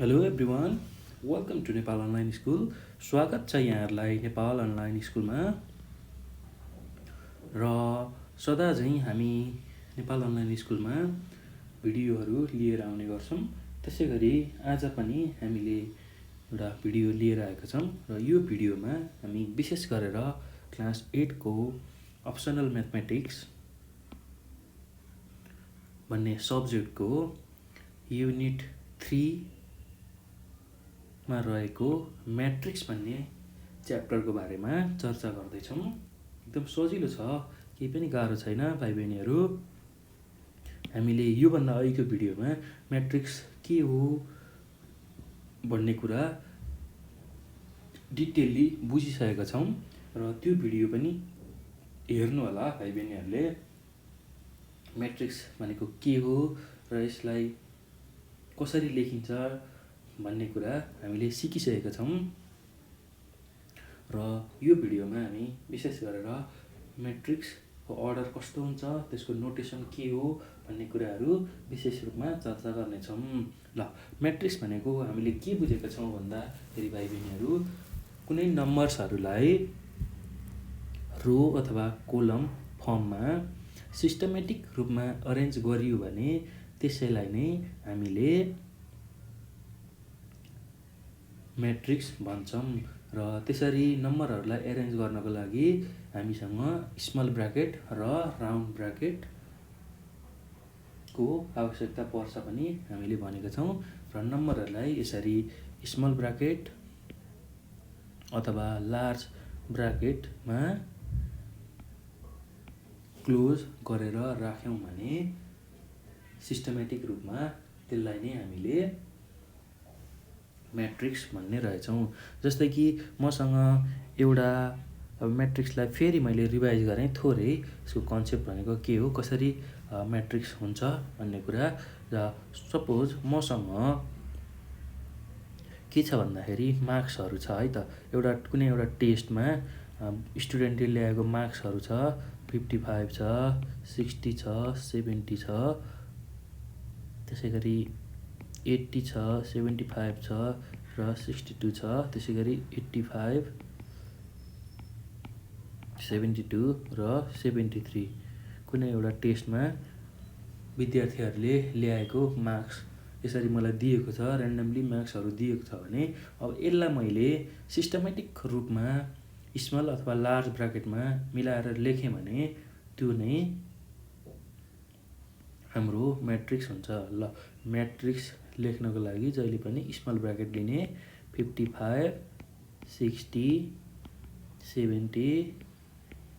Hello everyone, welcome to Nepal online school. स्वागत छ यहाँहरूलाई नेपाल अनलाइन स्कुलमा। र सदा झैँ हामी नेपाल अनलाइन स्कुलमा भिडियोहरू लिएर आउने गर्छौँ। त्यसै गरी आज पनि हामीले एउटा भिडियो लिएर आएका छौँ र यो भिडियोमा हामी विशेष गरेर क्लास 8 को अप्सनल म्याथमेटिक्स भन्ने सब्जेक्टको युनिट 3 मा रहेको म्याट्रिक्स भन्ने च्याप्टरको बारेमा चर्चा गर्दैछौँ। एकदम सजिलो छ, केही पनि गाह्रो छैन भाइ बहिनीहरू। हामीले योभन्दा अघिको भिडियोमा म्याट्रिक्स के हो भन्ने कुरा डिटेलली बुझिसकेका छौँ र त्यो भिडियो पनि हेर्नु होला भाइ बहिनीहरूले। म्याट्रिक्स भनेको के हो र यसलाई कसरी लेखिन्छ भन्ने कुरा हामीले सिकिसकेका छौँ र यो भिडियोमा हामी विशेष गरेर म्याट्रिक्सको अर्डर कस्तो हुन्छ, त्यसको नोटेसन के हो भन्ने कुराहरू विशेष रूपमा चर्चा गर्नेछौँ। ल, म्याट्रिक्स भनेको हामीले के बुझेका छौँ भन्दाखेरि भाइ बहिनीहरू, कुनै नम्बर्सहरूलाई रो अथवा कोलम फर्ममा सिस्टमेटिक रूपमा अरेन्ज गरियो भने त्यसैलाई नै हामीले म्याट्रिक्स भन्छौँ। र त्यसरी नम्बरहरूलाई एरेन्ज गर्नको लागि हामीसँग स्मल ब्राकेट र राउन्ड ब्राकेटको आवश्यकता पर्छ पनि हामीले भनेका छौँ। र नम्बरहरूलाई यसरी स्मल ब्राकेट अथवा लार्ज ब्राकेटमा क्लोज गरेर राख्यौँ भने सिस्टमेटिक रूपमा त्यसलाई नै हामीले म्याट्रिक्स भन्ने रहेछौँ। जस्तै कि मसँग एउटा म्याट्रिक्सलाई फेरि मैले रिभाइज गरेँ थोरै, यसको कन्सेप्ट भनेको के हो, कसरी म्याट्रिक्स हुन्छ भन्ने कुरा। र सपोज मसँग के छ भन्दाखेरि मार्क्सहरू छ है त, कुनै एउटा टेस्टमा स्टुडेन्टले ल्याएको मार्क्सहरू छ, 55 छ, 60 छ, 70 छ, त्यसै गरी 80 छ, 75 छ र 62 छ, त्यसै गरी 85, 72 र 73 कुनै एउटा टेस्टमा विद्यार्थीहरूले ल्याएको मार्क्स यसरी मलाई दिएको छ, ऱ्यान्डमली मार्क्सहरू दिएको छ भने अब यसलाई मैले सिस्टमेटिक रूपमा स्मल अथवा लार्ज ब्राकेटमा मिलाएर लेखेँ भने त्यो नै हाम्रो म्याट्रिक्स हुन्छ। ल, म्याट्रिक्स लेख्नको लागि जहिले पनि स्मल ब्राकेट लिने, 55, 60, 70,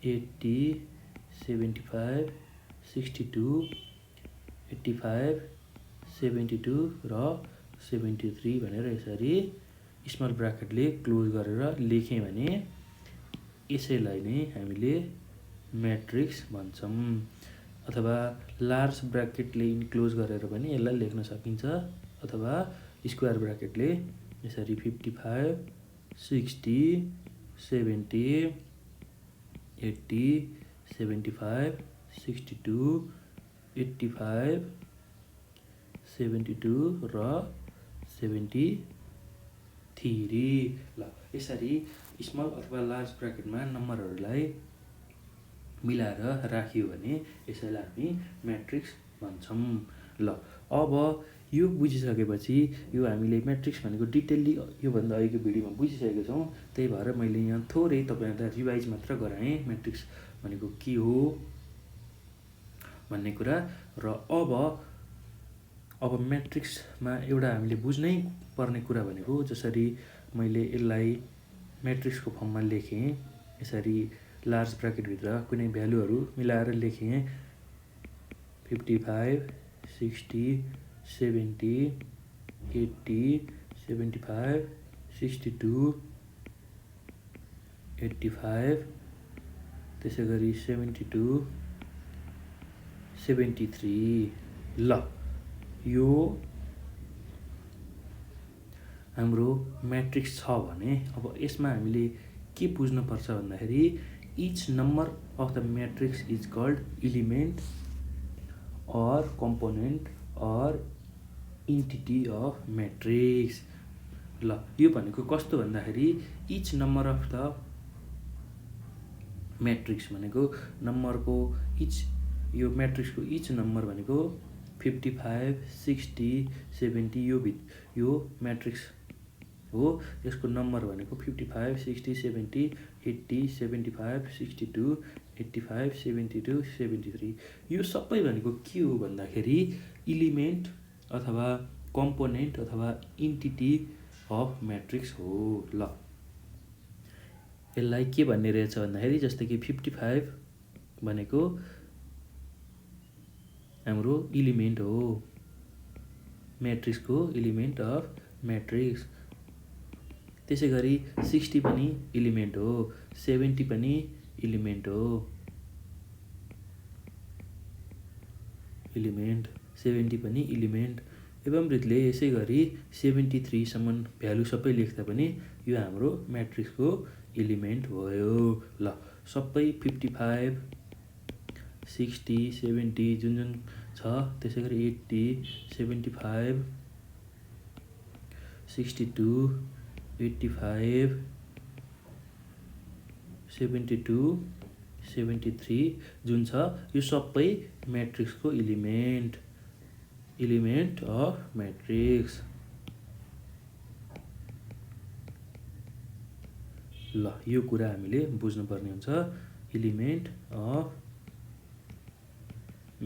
80, 75, 62, 85, 72 र 73 भनेर यसरी स्मल ब्राकेटले क्लोज गरेर लेखेँ भने यसैलाई नै हामीले म्याट्रिक्स भन्छौँ। अथवा लार्ज ब्राकेटले इन्क्लोज गरेर पनि यसलाई लेख्न सकिन्छ, अथवा स्क्वायर ब्राकेटले यसरी 55, 60, 70, 80, 75, 62, 85, 72 र 73। ल, यसरी स्मल अथवा लार्ज ब्राकेटमा नम्बरहरूलाई मिलाएर राखियो भने यसैलाई हामी म्याट्रिक्स भन्छौँ। ल, अब यो बुझिसकेपछि यो हामीले म्याट्रिक्स भनेको डिटेलली योभन्दा अघिको भिडियोमा बुझिसकेका छौँ। त्यही भएर मैले यहाँ थोरै तपाईँहरूलाई रिभाइज मात्र गराएँ म्याट्रिक्स भनेको के हो भन्ने कुरा। र अब म्याट्रिक्समा एउटा हामीले बुझ्नै पर्ने कुरा भनेको, जसरी मैले यसलाई म्याट्रिक्सको फर्ममा लेखेँ, यसरी लार्ज ब्राकेटभित्र कुनै भ्यालुहरू मिलाएर लेखेँ, 55, 60, 70, 80, 75, 62, 85, त्यसै गरी 72, 73। ल, यो हाम्रो म्याट्रिक्स छ भने अब यसमा हामीले के बुझ्नुपर्छ भन्दाखेरि, each number of the matrix is called element or component or entity of matrix. ल यो भनेको कस्तो भन्दाखेरि each number of the matrix भनेको नम्बरको इच, यो म्याट्रिक्सको इच नम्बर भनेको 55, 60, 70 यो म्याट्रिक्स हो। यसको नम्बर भनेको 55, 60, 70, 80, 75, 62, 85, 72, 73। यो सबै भनेको के हो भन्दाखेरि इलिमेन्ट अथवा कम्पोनेन्ट अथवा इन्टिटी अफ म्याट्रिक्स हो। ल यसलाई के भन्ने रहेछ भन्दाखेरि जस्तै कि 55 भनेको हाम्रो इलिमेन्ट हो, म्याट्रिक्सको इलिमेन्ट अफ म्याट्रिक्स। त्यसै गरी 60 पनि इलिमेन्ट हो, 70 पनि इलिमेन्ट हो, इलिमेन्ट 70 पनि इलिमेन्ट। एवं रीतिले यसै गरी 73 सम्म भ्यालु सबै लेख्दा पनि यो हाम्रो म्याट्रिक्सको इलिमेन्ट भयो। ल सबै 55, 60, 70 जुन जुन छ, त्यसै गरी 80, 75, 62, 85, 72, 73 जुन छ यो सबै म्याट्रिक्सको इलिमेन्ट अफ म्याट्रिक्स। ल यो कुरा हामीले बुझ्नुपर्ने हुन्छ इलिमेन्ट अफ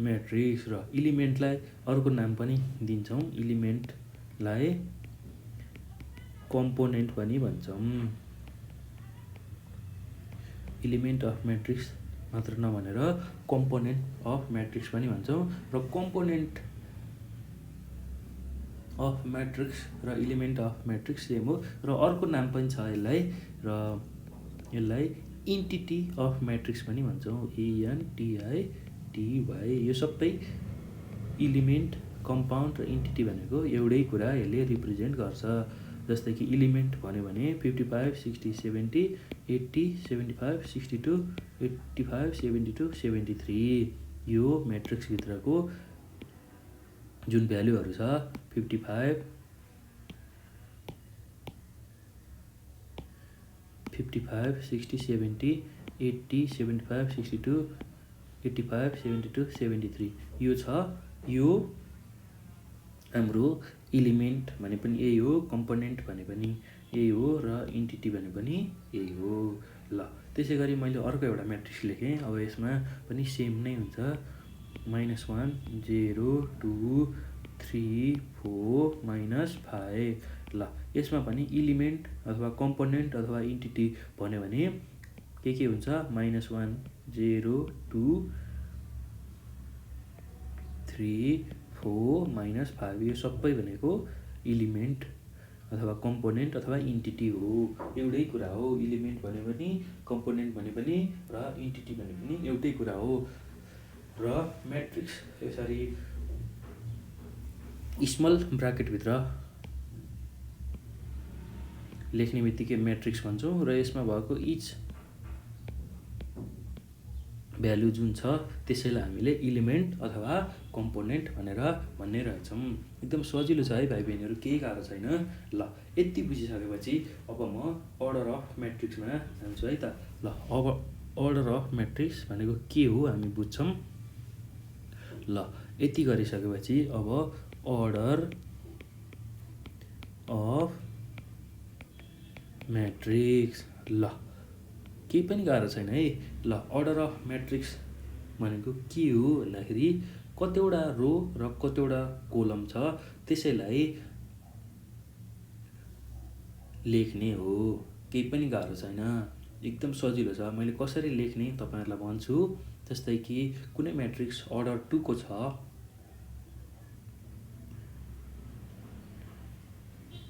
म्याट्रिक्स। र इलिमेन्टलाई अर्को नाम पनि दिन्छौँ, इलिमेन्टलाई कम्पोनेन्ट पनि भन्छौँ। इलिमेन्ट अफ म्याट्रिक्स मात्र नभनेर कम्पोनेन्ट अफ म्याट्रिक्स पनि भन्छौँ। र कम्पोनेन्ट अफ म्याट्रिक्स र इलिमेन्ट अफ म्याट्रिक्स सेम हो। र अर्को नाम पनि छ यसलाई इन्टिटी अफ म्याट्रिक्स पनि भन्छौँ, ENTITY। यो सबै इलिमेन्ट, कम्पाउन्ड र इन्टिटी भनेको एउटै कुरा यसले रिप्रेजेन्ट गर्छ। जस्तै कि इलिमेन्ट भन्यो भने 55, 60, 70, 80, 75, 62, 85, 72, 73 यो म्याट्रिक्सभित्रको जुन भ्यालुहरू छ 55, 60, 70, 80, 75, 62, 85, 72, 73 यो छ। यो हाम्रो इलिमेन्ट भने पनि यही हो, कम्पोनेन्ट भने पनि यही हो, र इन्टिटी भने पनि यही हो। ल त्यसै गरी मैले अर्को एउटा म्याट्रिक्स लेखेँ। अब यसमा पनि सेम नै हुन्छ, -1, 0, 2, 3, 4, -5। ल यसमा पनि इलिमेन्ट अथवा कम्पोनेन्ट अथवा इन्टिटी भन्यो भने के हुन्छ, -1, 0, 2, 3, 4, -5 यो सबै भनेको इलिमेन्ट अथवा कम्पोनेन्ट अथवा इन्टिटी हो। एउटै कुरा हो, इलिमेन्ट भने पनि कम्पोनेन्ट भने पनि र इन्टिटी भने पनि एउटै कुरा हो। र म्याट्रिक्स यसरी स्मल ब्राकेटभित्र लेख्ने बित्तिकै म्याट्रिक्स भन्छौँ। र यसमा भएको इच भ्यालु जुन छ त्यसैलाई हामीले इलिमेन्ट अथवा कम्पोनेन्ट भनेर भन्ने रहेछौँ। एकदम सजिलो छ है भाइ बहिनीहरू, केही गाह्रो छैन। ल यति बुझिसकेपछि अब म अर्डर अफ म्याट्रिक्समा जान्छु है त। ल अब अर्डर अफ म्याट्रिक्स भनेको के हो हामी बुझ्छौँ। ल यति गरिसकेपछि अब अर्डर अफ म्याट्रिक्स, ल केही पनि गाह्रो छैन है। ल अर्डर अफ म्याट्रिक्स भनेको के हो भन्दाखेरि कतिवटा रो र कतिवटा कोलम छ त्यसैलाई लेख्ने हो, केही पनि गाह्रो छैन, एकदम सजिलो छ। मैले कसरी लेख्ने तपाईँहरूलाई भन्छु। जस्तै कि कुनै म्याट्रिक्स अर्डर 2 को छ,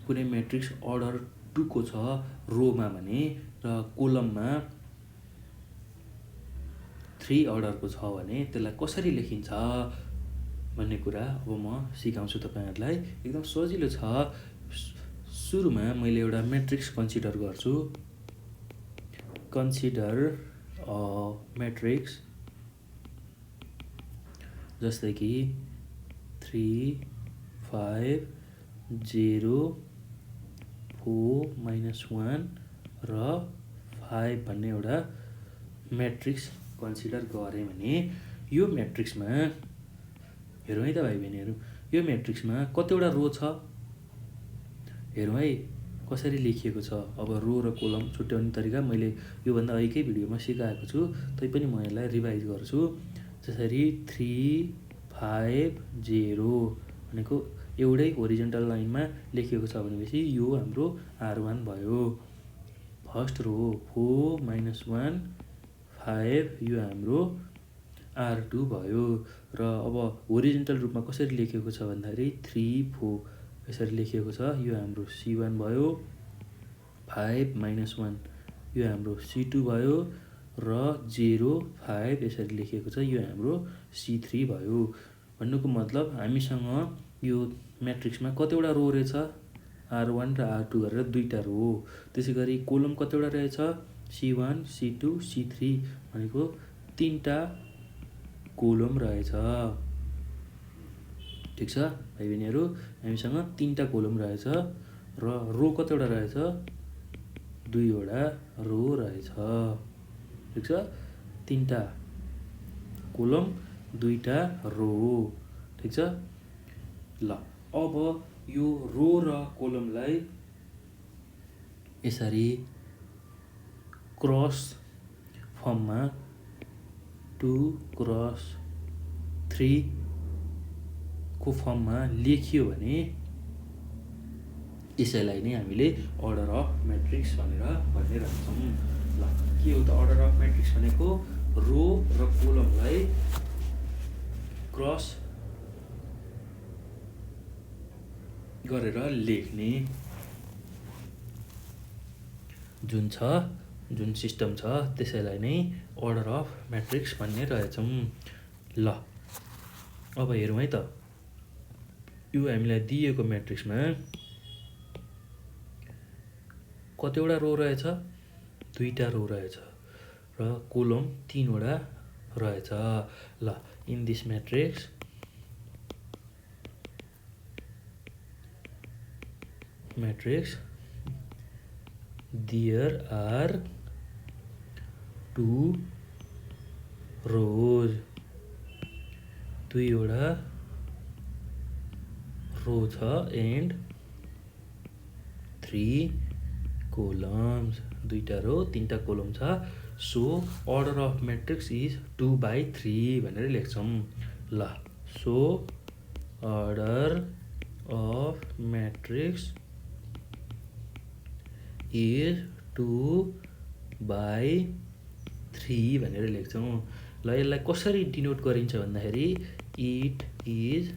कुनै म्याट्रिक्स अर्डर 2 को छ रोमा भने र कोलममा 3 अर्डरको छ भने त्यसलाई कसरी लेखिन्छ भन्ने कुरा अब म सिकाउँछु तपाईँहरूलाई। एकदम सजिलो छ। सुरुमा मैले एउटा म्याट्रिक्स कन्सिडर गर्छु। कन्सिडर म्याट्रिक्स जस्तै कि 3, 5 0 4 -1 र 5 भन्ने एउटा म्याट्रिक्स कन्सिडर गऱ्यो भने यो म्याट्रिक्समा हेरौँ है त भाइ बहिनीहरू, यो म्याट्रिक्समा कतिवटा रो छ हेरौँ है कसरी लेखिएको छ। अब रो र कोलम छुट्याउने तरिका मैले योभन्दा अघिकै भिडियोमा सिकाएको छु, तैपनि म यसलाई रिभाइज गर्छु। जसरी 3 5 0 भनेको एउटै होरिजेन्टल लाइनमा लेखिएको छ भनेपछि यो हाम्रो R1 भयो। फर्स्ट रो 4 -1 5 यो हाम्रो R2 भयो। र अब होरिजेन्टल रूपमा कसरी लेखिएको छ भन्दाखेरि 3 4 यसरी लेखिएको छ, यो हाम्रो C1 भयो। 5 -1 यो हाम्रो C2 भयो र 0 5 यसरी लेखिएको छ, यो हाम्रो C3 भयो। भन्नुको मतलब हामीसँग यो म्याट्रिक्समा कतिवटा रो रहेछ R1 र R2 गरेर दुईटा रो। त्यसै गरी कोलम कतिवटा रहेछ C1 C2 C3 भनेको तीनटा कोलम रहेछ। ठिक छ भाइ बहिनीहरू, हामीसँग तीनटा कोलम रहेछ र रो कतिवटा रहेछ दुईवटा रो रहेछ। ठिक छ, तीनटा कोलम दुईटा रो। ठिक छ, ल अब यो रो र कोलमलाई यसरी क्रस फर्ममा 2 क्रस 3 को फर्ममा लेखियो भने यसैलाई नै हामीले अर्डर अफ म्याट्रिक्स भनेर भनिरहेछौँ। ल के हो त अर्डर अफ म्याट्रिक्स भनेको? रो र कोलमलाई क्रस गरेर लेख्ने जुन सिस्टम छ त्यसैलाई नै अर्डर अफ म्याट्रिक्स भन्ने रहेछौँ। ल अब हेरौँ है त, यो हामीलाई दिएको म्याट्रिक्समा कतिवटा रो रहेछ दुईटा रो रहेछ र कोलम तीनवटा रहेछ। ल in this matrix there are 2 rows, दुईवटा रो छ एन्ड 3 columns, दुईटा रो तीनटा कोलम छ। So order of matrix is 2/3 भनेर लेख्छौँ। ल so order of matrix is 2/3 भनेर लेख्छौँ। ल यसलाई कसरी डिनोट गरिन्छ भन्दाखेरि it is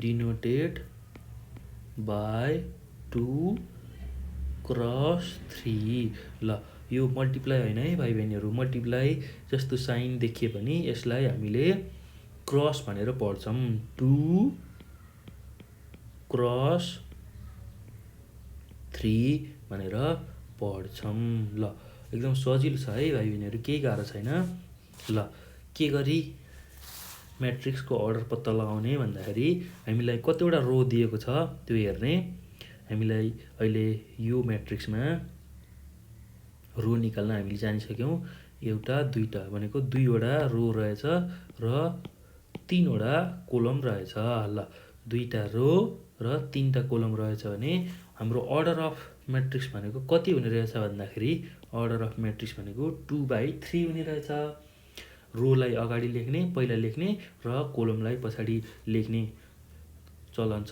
denoted by 2 cross 3। ल यो मल्टिप्लाई होइन है भाइ बहिनीहरू, मल्टिप्लाई जस्तो साइन देखिए पनि यसलाई हामीले क्रस भनेर पढ्छौँ। 2 क्रस 3 भनेर पढ्छौँ। ल एकदम सजिलो छ है भाइ बहिनीहरू, केही गाह्रो छैन। ल के गरी म्याट्रिक्सको अर्डर पत्ता लगाउने भन्दाखेरि हामीलाई कतिवटा रो दिएको छ त्यो हेर्ने। हामीलाई अहिले यो म्याट्रिक्समा रो निकाल्न हामीले जानिसक्यौँ। एउटा दुईटा भनेको दुईवटा रो रहेछ र तीनवटा कोलम रहेछ। ल दुईटा रो र तीनटा कोलम रहेछ भने हाम्रो अर्डर अफ म्याट्रिक्स भनेको कति हुने रहेछ भन्दाखेरि अर्डर अफ म्याट्रिक्स भनेको 2/3 हुने रहेछ। रोलाई अगाडि लेख्ने पहिला लेख्ने र कोलमलाई पछाडि लेख्ने चलन छ,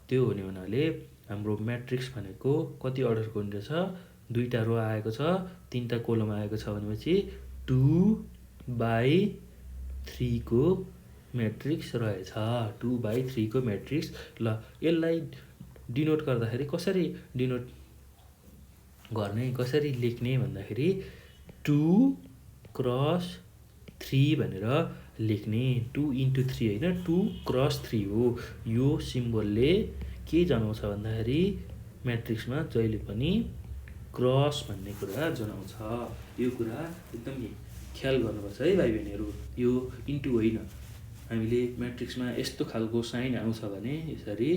त्यो हुने हुनाले हाम्रो म्याट्रिक्स भनेको कति अर्डरको हुने रहेछ? दुईटा रो आएको छ तीनटा कोलम आएको छ भनेपछि 2/3 को म्याट्रिक्स रहेछ। 2/3 को म्याट्रिक्स। ल यसलाई डिनोट गर्दाखेरि कसरी डिनोट गर्ने कसरी लेख्ने भन्दाखेरि 2 क्रस 3 भनेर लेख्ने। 2 × 3 होइन 2 क्रस 3 हो। यो सिम्बलले के जनाउँछ भन्दाखेरि म्याट्रिक्समा जहिले पनि क्रस भन्ने कुरा जनाउँछ। यो कुरा एकदम ख्याल गर्नुपर्छ है भाइ बहिनीहरू, यो इन्टु होइन। हामीले म्याट्रिक्समा यस्तो खालको साइन आउँछ भने यसरी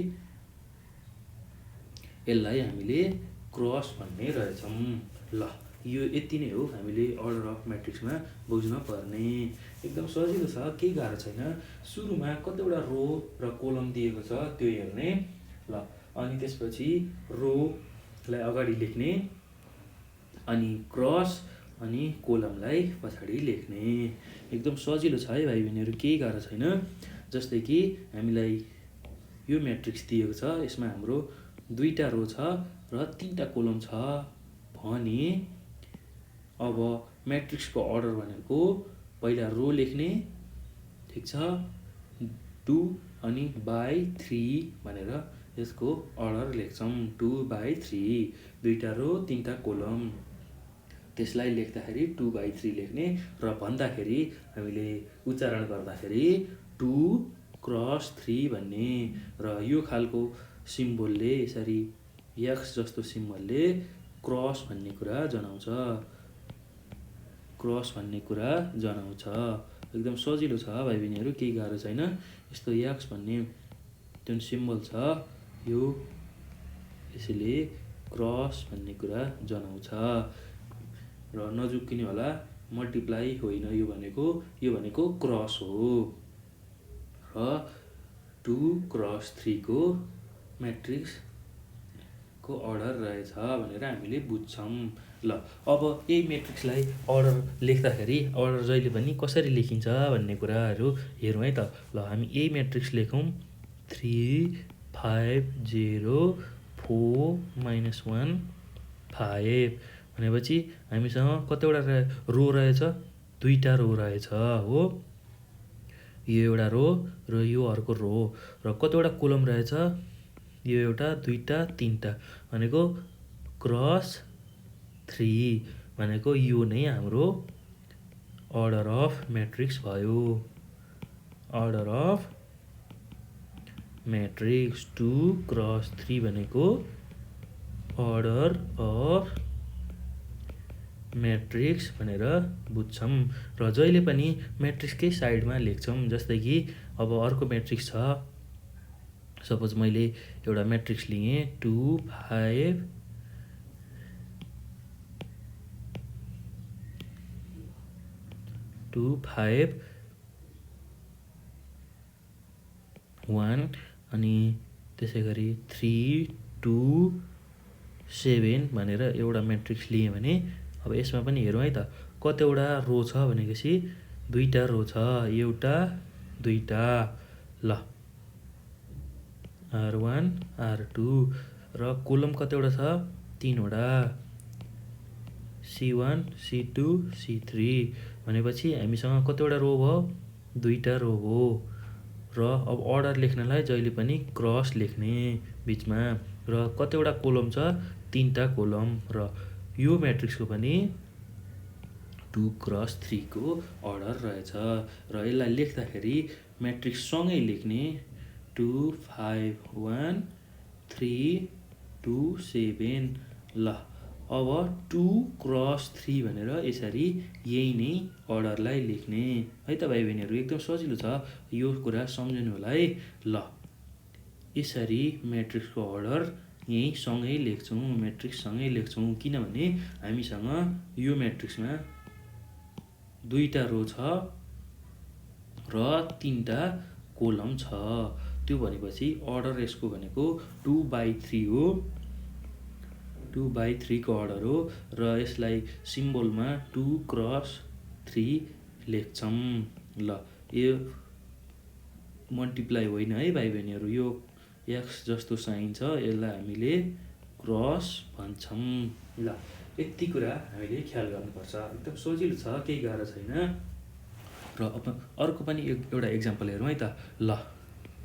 यसलाई हामीले क्रस भन्ने रहेछौँ। ल यो यति नै हो हामीले अर्डर अफ म्याट्रिक्समा बुझ्न पर्ने। एकदम सजिलो छ, केही गाह्रो छैन। सुरुमा कतिवटा रो र कोलम दिएको छ त्यो हेर्ने। ल अनि त्यसपछि रोलाई अगाडि लेख्ने, अनि क्रस अनि कोलमलाई पछाडि लेख्ने। एकदम सजिलो छ है भाइ बहिनीहरू, केही गाह्रो छैन। जस्तै कि हामीलाई यो म्याट्रिक्स दिएको छ, यसमा हाम्रो 2टा रो छ र 3टा कोलम छ भने अब म्याट्रिक्सको अर्डर भनेको पहिला रो लेख्ने, ठिक छ, 2 अनि बाई 3 भनेर यसको अर्डर लेख्छौँ। 2/3, 2टा रो 3टा कोलम, त्यसलाई लेख्दाखेरि 2/3 लेख्ने र भन्दाखेरि हामीले उच्चारण गर्दाखेरि 2x3 भन्ने। र यो खालको सिम्बोलले यसरी एक्स जस्तो सिम्बोलले क्रस भन्ने कुरा जनाउँछ, क्रस भन्ने कुरा जनाउँछ। एकदम सजिलो छ भाइ बहिनीहरू, केही गाह्रो छैन। यस्तो एक्स भन्ने जुन सिम्बल छ यो यसले क्रस भन्ने कुरा जनाउँछ। र नजुक्किने होला, मल्टिप्लाई होइन यो भनेको क्रस हो। र 2x3 को म्याट्रिक्सको अर्डर रहेछ भनेर हामीले बुझ्छौँ। ल अब यही म्याट्रिक्सलाई अर्डर लेख्दाखेरि अर्डर जहिले पनि कसरी लेखिन्छ भन्ने कुराहरू हेरौँ है त। ल हामी यही म्याट्रिक्स लेखौँ 3 5 0 4 -1 5 भनेपछि हामीसँग कतिवटा रो रहेछ, 2टा रो रहेछ हो। यो एउटा रो र यो अर्को रो। र कतिवटा कोलम रहेछ, यो एउटा 2टा 3टा भनेको क्रस 3 भनेको यो नै हाम्रो अर्डर अफ म्याट्रिक्स भयो। अर्डर अफ म्याट्रिक्स 2x3 भनेको अर्डर अफ म्याट्रिक्स भनेर बुझ्छौँ। र जहिले पनि म्याट्रिक्सकै साइडमा लेख्छौँ। जस्तै कि अब अर्को म्याट्रिक्स छ, सपोज मैले एउटा म्याट्रिक्स लिएँ 2 5 2 5 1 अनि त्यसै गरी 3 2 7 भनेर एउटा म्याट्रिक्स लिएँ भने अब यसमा पनि हेरौँ है त, कतिवटा रो छ भनेपछि 2टा रो छ, एउटा 2टा। ल R1 R2 र कोलम कतिवटा छ, 3वटा, C1 C2 C3 भनेपछि हामीसँग कतिवटा रो भयो, 2टा रो हो। र अब अर्डर लेख्नलाई जहिले पनि क्रस लेख्ने बिचमा। र कतिवटा कोलम छ, 3टा कोलम। र यो म्याट्रिक्सको पनि 2x3 को अर्डर रहेछ। र यसलाई लेख्दाखेरि म्याट्रिक्ससँगै लेख्ने 2 5 1 3 2 7। ल अब 2x3 भनेर यसरी यही नै अर्डरलाई लेख्ने है त भाइ बहिनीहरू। एकदम सजिलो छ, यो कुरा सम्झनु होला है। ल यसरी म्याट्रिक्सको अर्डर यहीँ सँगै लेख्छौँ, म्याट्रिक्ससँगै लेख्छौँ, किनभने हामीसँग यो म्याट्रिक्समा 2टा रो छ र 3टा कोलम छ। त्यो भनेपछि अर्डर यसको भनेको 2/3 हो, 2/3 को अर्डर हो। र यसलाई सिम्बोलमा 2x3 लेख्छौँ। ल यो मल्टिप्लाई होइन है भाइ बहिनीहरू, यो एक्स जस्तो साइन छ, यसलाई हामीले क्रस भन्छौँ। ल यति कुरा हामीले ख्याल गर्नुपर्छ। एकदम सजिलो छ, केही गाह्रो छैन। र अब अर्को पनि एउटा एक्जाम्पल हेरौँ है त। ल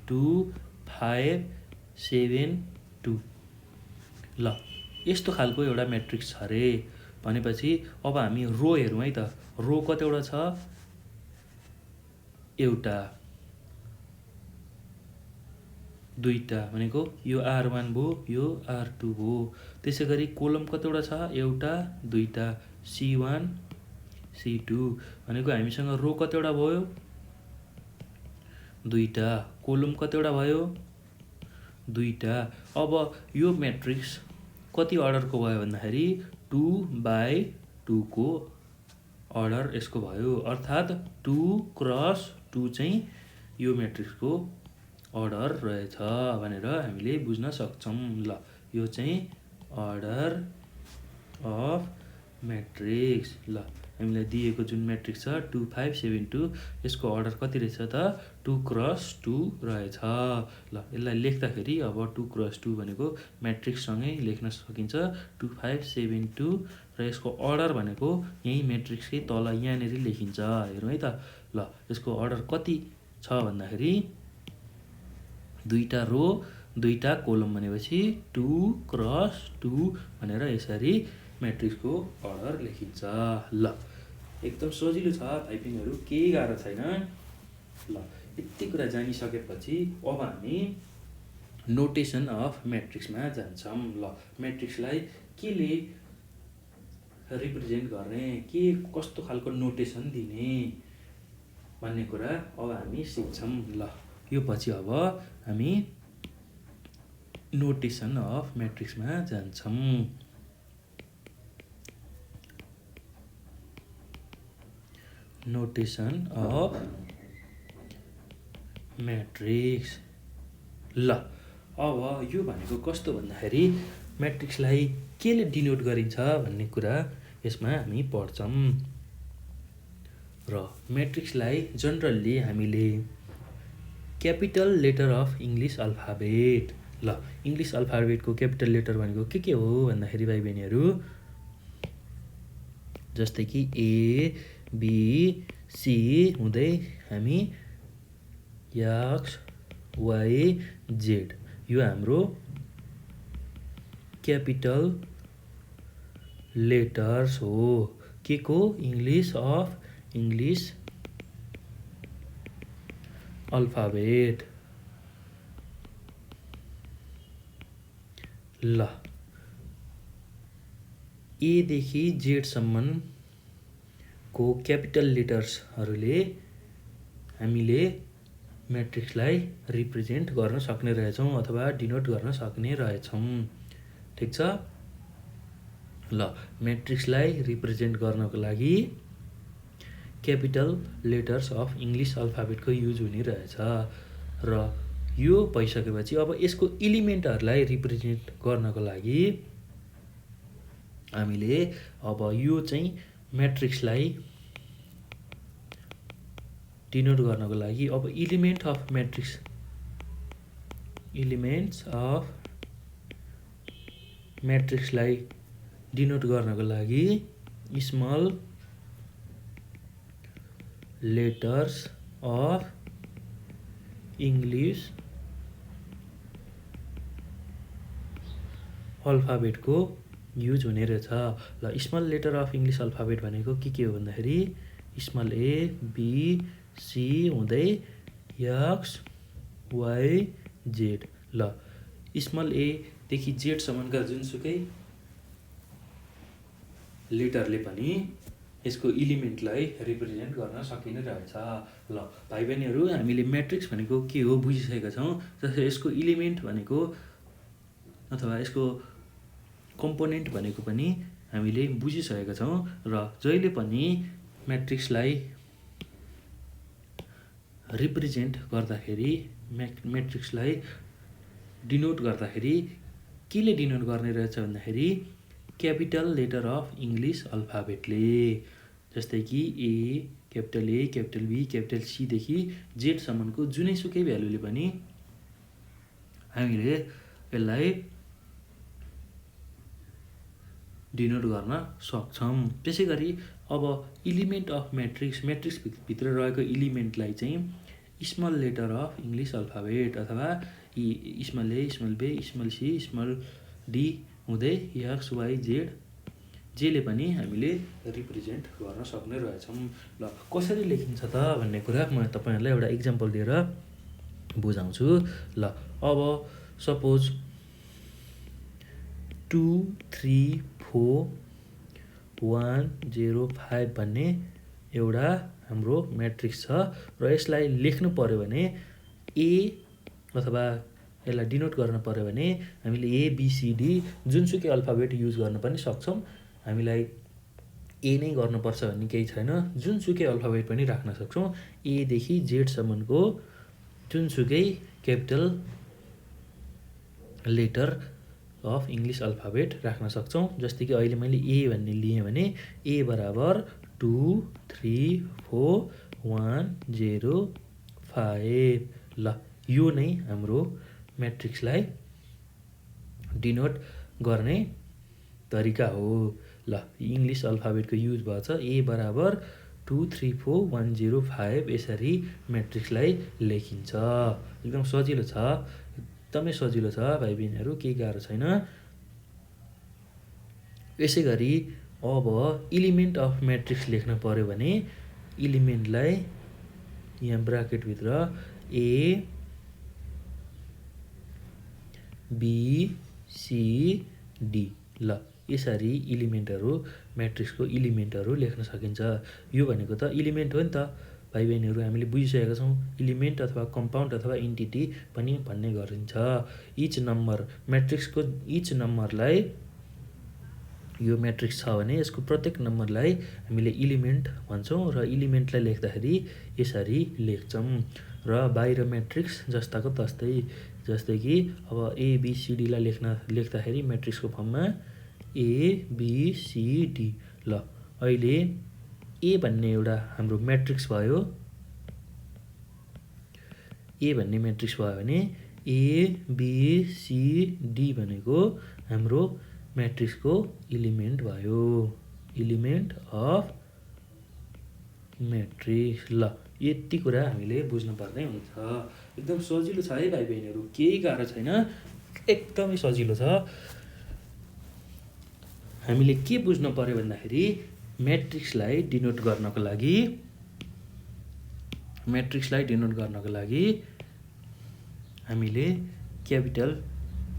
2 5 7 2। ल यस्तो खालको एउटा म्याट्रिक्स छ अरे भनेपछि अब हामी रो हेरौँ है त। रो कतिवटा छ, एउटा, 2टा भनेको यो R1 भयो, यो R2 भयो। त्यसै गरी कोलम कतिवटा छ, एउटा 2टा, C1 C2 भनेको हामीसँग रो कतिवटा भयो, दुईटा, कोलम कतिवटा भयो? दुईटा। अब यो म्याट्रिक्स कति अर्डरको भयो भन्दाखेरि 2/2 को अर्डर यसको भयो, अर्थात् 2x2 चाहिँ यो म्याट्रिक्सको अर्डर रहेछ भनेर हामीले बुझ्न सक्छौँ। ल यो चाहिँ अर्डर अफ म्याट्रिक्स। ल हामीलाई दिएको जुन म्याट्रिक्स छ 2572 यसको अर्डर कति रहेछ त 2x2 रहेछ। ल यसलाई लेख्दाखेरि अब 2x2 भनेको म्याट्रिक्ससँगै लेख्न सकिन्छ 2572 र यसको अर्डर भनेको यही म्याट्रिक्सकै तल यहाँनिर लेखिन्छ। हेरौँ है त। ल यसको अर्डर कति छ भन्दाखेरि दुईटा रो दुईटा कोलम भनेपछि 2x2 भनेर यसरी म्याट्रिक्सको अर्डर लेखिन्छ। ल एकदम सजिलो छ टाइपिङहरू, केही गाह्रो छैन। ल यति कुरा जानिसकेपछि अब हामी नोटेसन अफ म्याट्रिक्समा जान्छौँ। ल म्याट्रिक्सलाई केले रिप्रेजेन्ट गर्ने, के कस्तो खालको नोटेसन दिने भन्ने कुरा अब हामी सिक्छौँ। ल यो पछि अब हामी नोटेसन अफ म्याट्रिक्समा जान्छौँ। Notation of matrix. ल अब यो भनेको कस्तो भन्दाखेरि म्याट्रिक्सलाई केले डिनोट गरिन्छ भन्ने कुरा यसमा हामी पढ्छौँ। र म्याट्रिक्सलाई जनरल्ली हामीले capital letter of English alphabet. ल इङ्ग्लिस अल्फाबेटको क्यापिटल लेटर भनेको के हो भन्दाखेरि भाइ बहिनीहरू जस्तै कि ABC हुँदै हामी XYZ यो हाम्रो क्यापिटल लेटर्स हो के को इङ्ग्लिस अल्फाबेट। ल एदेखि जेडसम्मको क्यापिटल लेटर्सहरूले हामीले म्याट्रिक्सलाई रिप्रेजेन्ट गर्न सक्ने रहेछौँ अथवा डिनोट गर्न सक्ने रहेछौँ। ठिक छ। ल म्याट्रिक्सलाई रिप्रेजेन्ट गर्नको लागि क्यापिटल लेटर्स अफ इङ्ग्लिस अल्फाबेटको युज हुने रहेछ। र यो भइसकेपछि अब यसको इलिमेन्टहरूलाई रिप्रेजेन्ट गर्नको लागि हामीले अब यो चाहिँ म्याट्रिक्सलाई डिनोट गर्नको लागि अब इलिमेन्ट्स अफ म्याट्रिक्सलाई डिनोट गर्नको लागि स्मल लेटर्स अफ इङ्ग्लिस अल्फाबेटको युज हुने रहेछ। ल small letter of English alphabet भनेको के हो भन्दाखेरि स्मल A B C हुँदै XYZ। ल स्मल A देखि जेडसम्मका जुनसुकै लेटरले पनि यसको इलिमेन्टलाई रिप्रेजेन्ट गर्न सकिने रहेछ। ल भाइ बहिनीहरू हामीले म्याट्रिक्स भनेको के हो बुझिसकेका छौँ। जस्तै यसको इलिमेन्ट भनेको अथवा यसको कम्पोनेन्ट भनेको पनि हामीले बुझिसकेका छौँ। र जहिले पनि म्याट्रिक्सलाई रिप्रेजेन्ट गर्दाखेरि म्याट्रिक्सलाई डिनोट गर्दाखेरि केले डिनोट गर्ने रहेछ भन्दाखेरि क्यापिटल लेटर अफ इङ्ग्लिस अल्फाबेटले। जस्तै कि A, capital B, capital C देखि जेडसम्मको जुनैसुकै भ्यालुले पनि हामीले यसलाई डिनोट गर्न सक्छौँ। त्यसै गरी अब इलिमेन्ट अफ म्याट्रिक्सभित्र रहेको इलिमेन्टलाई चाहिँ small letter of English alphabet अथवा small A, small B, small C, small D हुँदै XYZ जेले पनि हामीले रिप्रेजेन्ट गर्न सक्ने रहेछौँ। ल कसरी लेखिन्छ त भन्ने कुरा म तपाईँहरूलाई एउटा इक्जाम्पल दिएर बुझाउँछु। ल अब सपोज 2 3 4 1 0 5 भन्ने एउटा हाम्रो म्याट्रिक्स छ र यसलाई लेख्नु पर्यो भने ए अथवा यसलाई डिनोट गर्न पर्यो भने हामीले एबिसिडी जुनसुकै अल्फाबेट युज गर्न पनि सक्छौँ। हामीलाई ए नै गर्नुपर्छ भन्ने केही छैन, जुनसुकै अल्फाबेट पनि राख्न सक्छौँ। एदेखि जेडसम्मको जुनसुकै capital letter of English alphabet राख्न सक्छौँ। जस्तै कि अहिले मैले ए भन्ने लिएँ भने ए बराबर 2 3 4 1 0 5 ल यो नै हाम्रो म्याट्रिक्सलाई डिनोट गर्ने तरिका हो। ल इङ्ग्लिस अल्फाबेटको युज भएको छ। ए बराबर 2 3 4 1 0 5 यसरी म्याट्रिक्सलाई लेखिन्छ। एकदम सजिलो छ, एकदमै सजिलो छ भाइ बहिनीहरू, केही गाह्रो छैन। यसै गरी अब इलिमेन्ट अफ म्याट्रिक्स लेख्न पर्यो भने इलिमेन्टलाई यहाँ ब्राकेटभित्र ए बी सी डी ल यसरी इलिमेन्टहरू म्याट्रिक्सको इलिमेन्टहरू लेख्न सकिन्छ। यो भनेको त इलिमेन्ट हो नि त भाइ बहिनीहरू, हामीले बुझिसकेका छौँ। इलिमेन्ट अथवा कम्पाउन्ड अथवा इन्टिटी पनि भन्ने गरिन्छ। इच नम्बर म्याट्रिक्सको इच नम्बरलाई, यो म्याट्रिक्स छ भने यसको प्रत्येक नम्बरलाई हामीले इलिमेन्ट भन्छौँ र इलिमेन्टलाई लेख्दाखेरि यसरी लेख्छौँ। र बाहिर म्याट्रिक्स जस्ताको तस्तै, जस्तै कि अब एबिसिडीलाई लेख्दाखेरि म्याट्रिक्सको फर्ममा एबिसिडी। ल अहिले ए भन्ने एउटा हाम्रो म्याट्रिक्स भयो। ए भन्ने म्याट्रिक्स भयो भने एबिसिडी भनेको हाम्रो म्याट्रिक्सको इलिमेन्ट भयो, इलिमेन्ट अफ म्याट्रिक्स। ल यति कुरा हामीले बुझ्नुपर्ने हुन्छ। एकदम सजिलो छ है भाइ बहिनीहरू, केही गाह्रो छैन, एकदमै सजिलो छ। हामीले के बुझ्नु पर्यो भन्दाखेरि म्याट्रिक्सलाई डिनोट गर्नको लागि हामीले क्यापिटल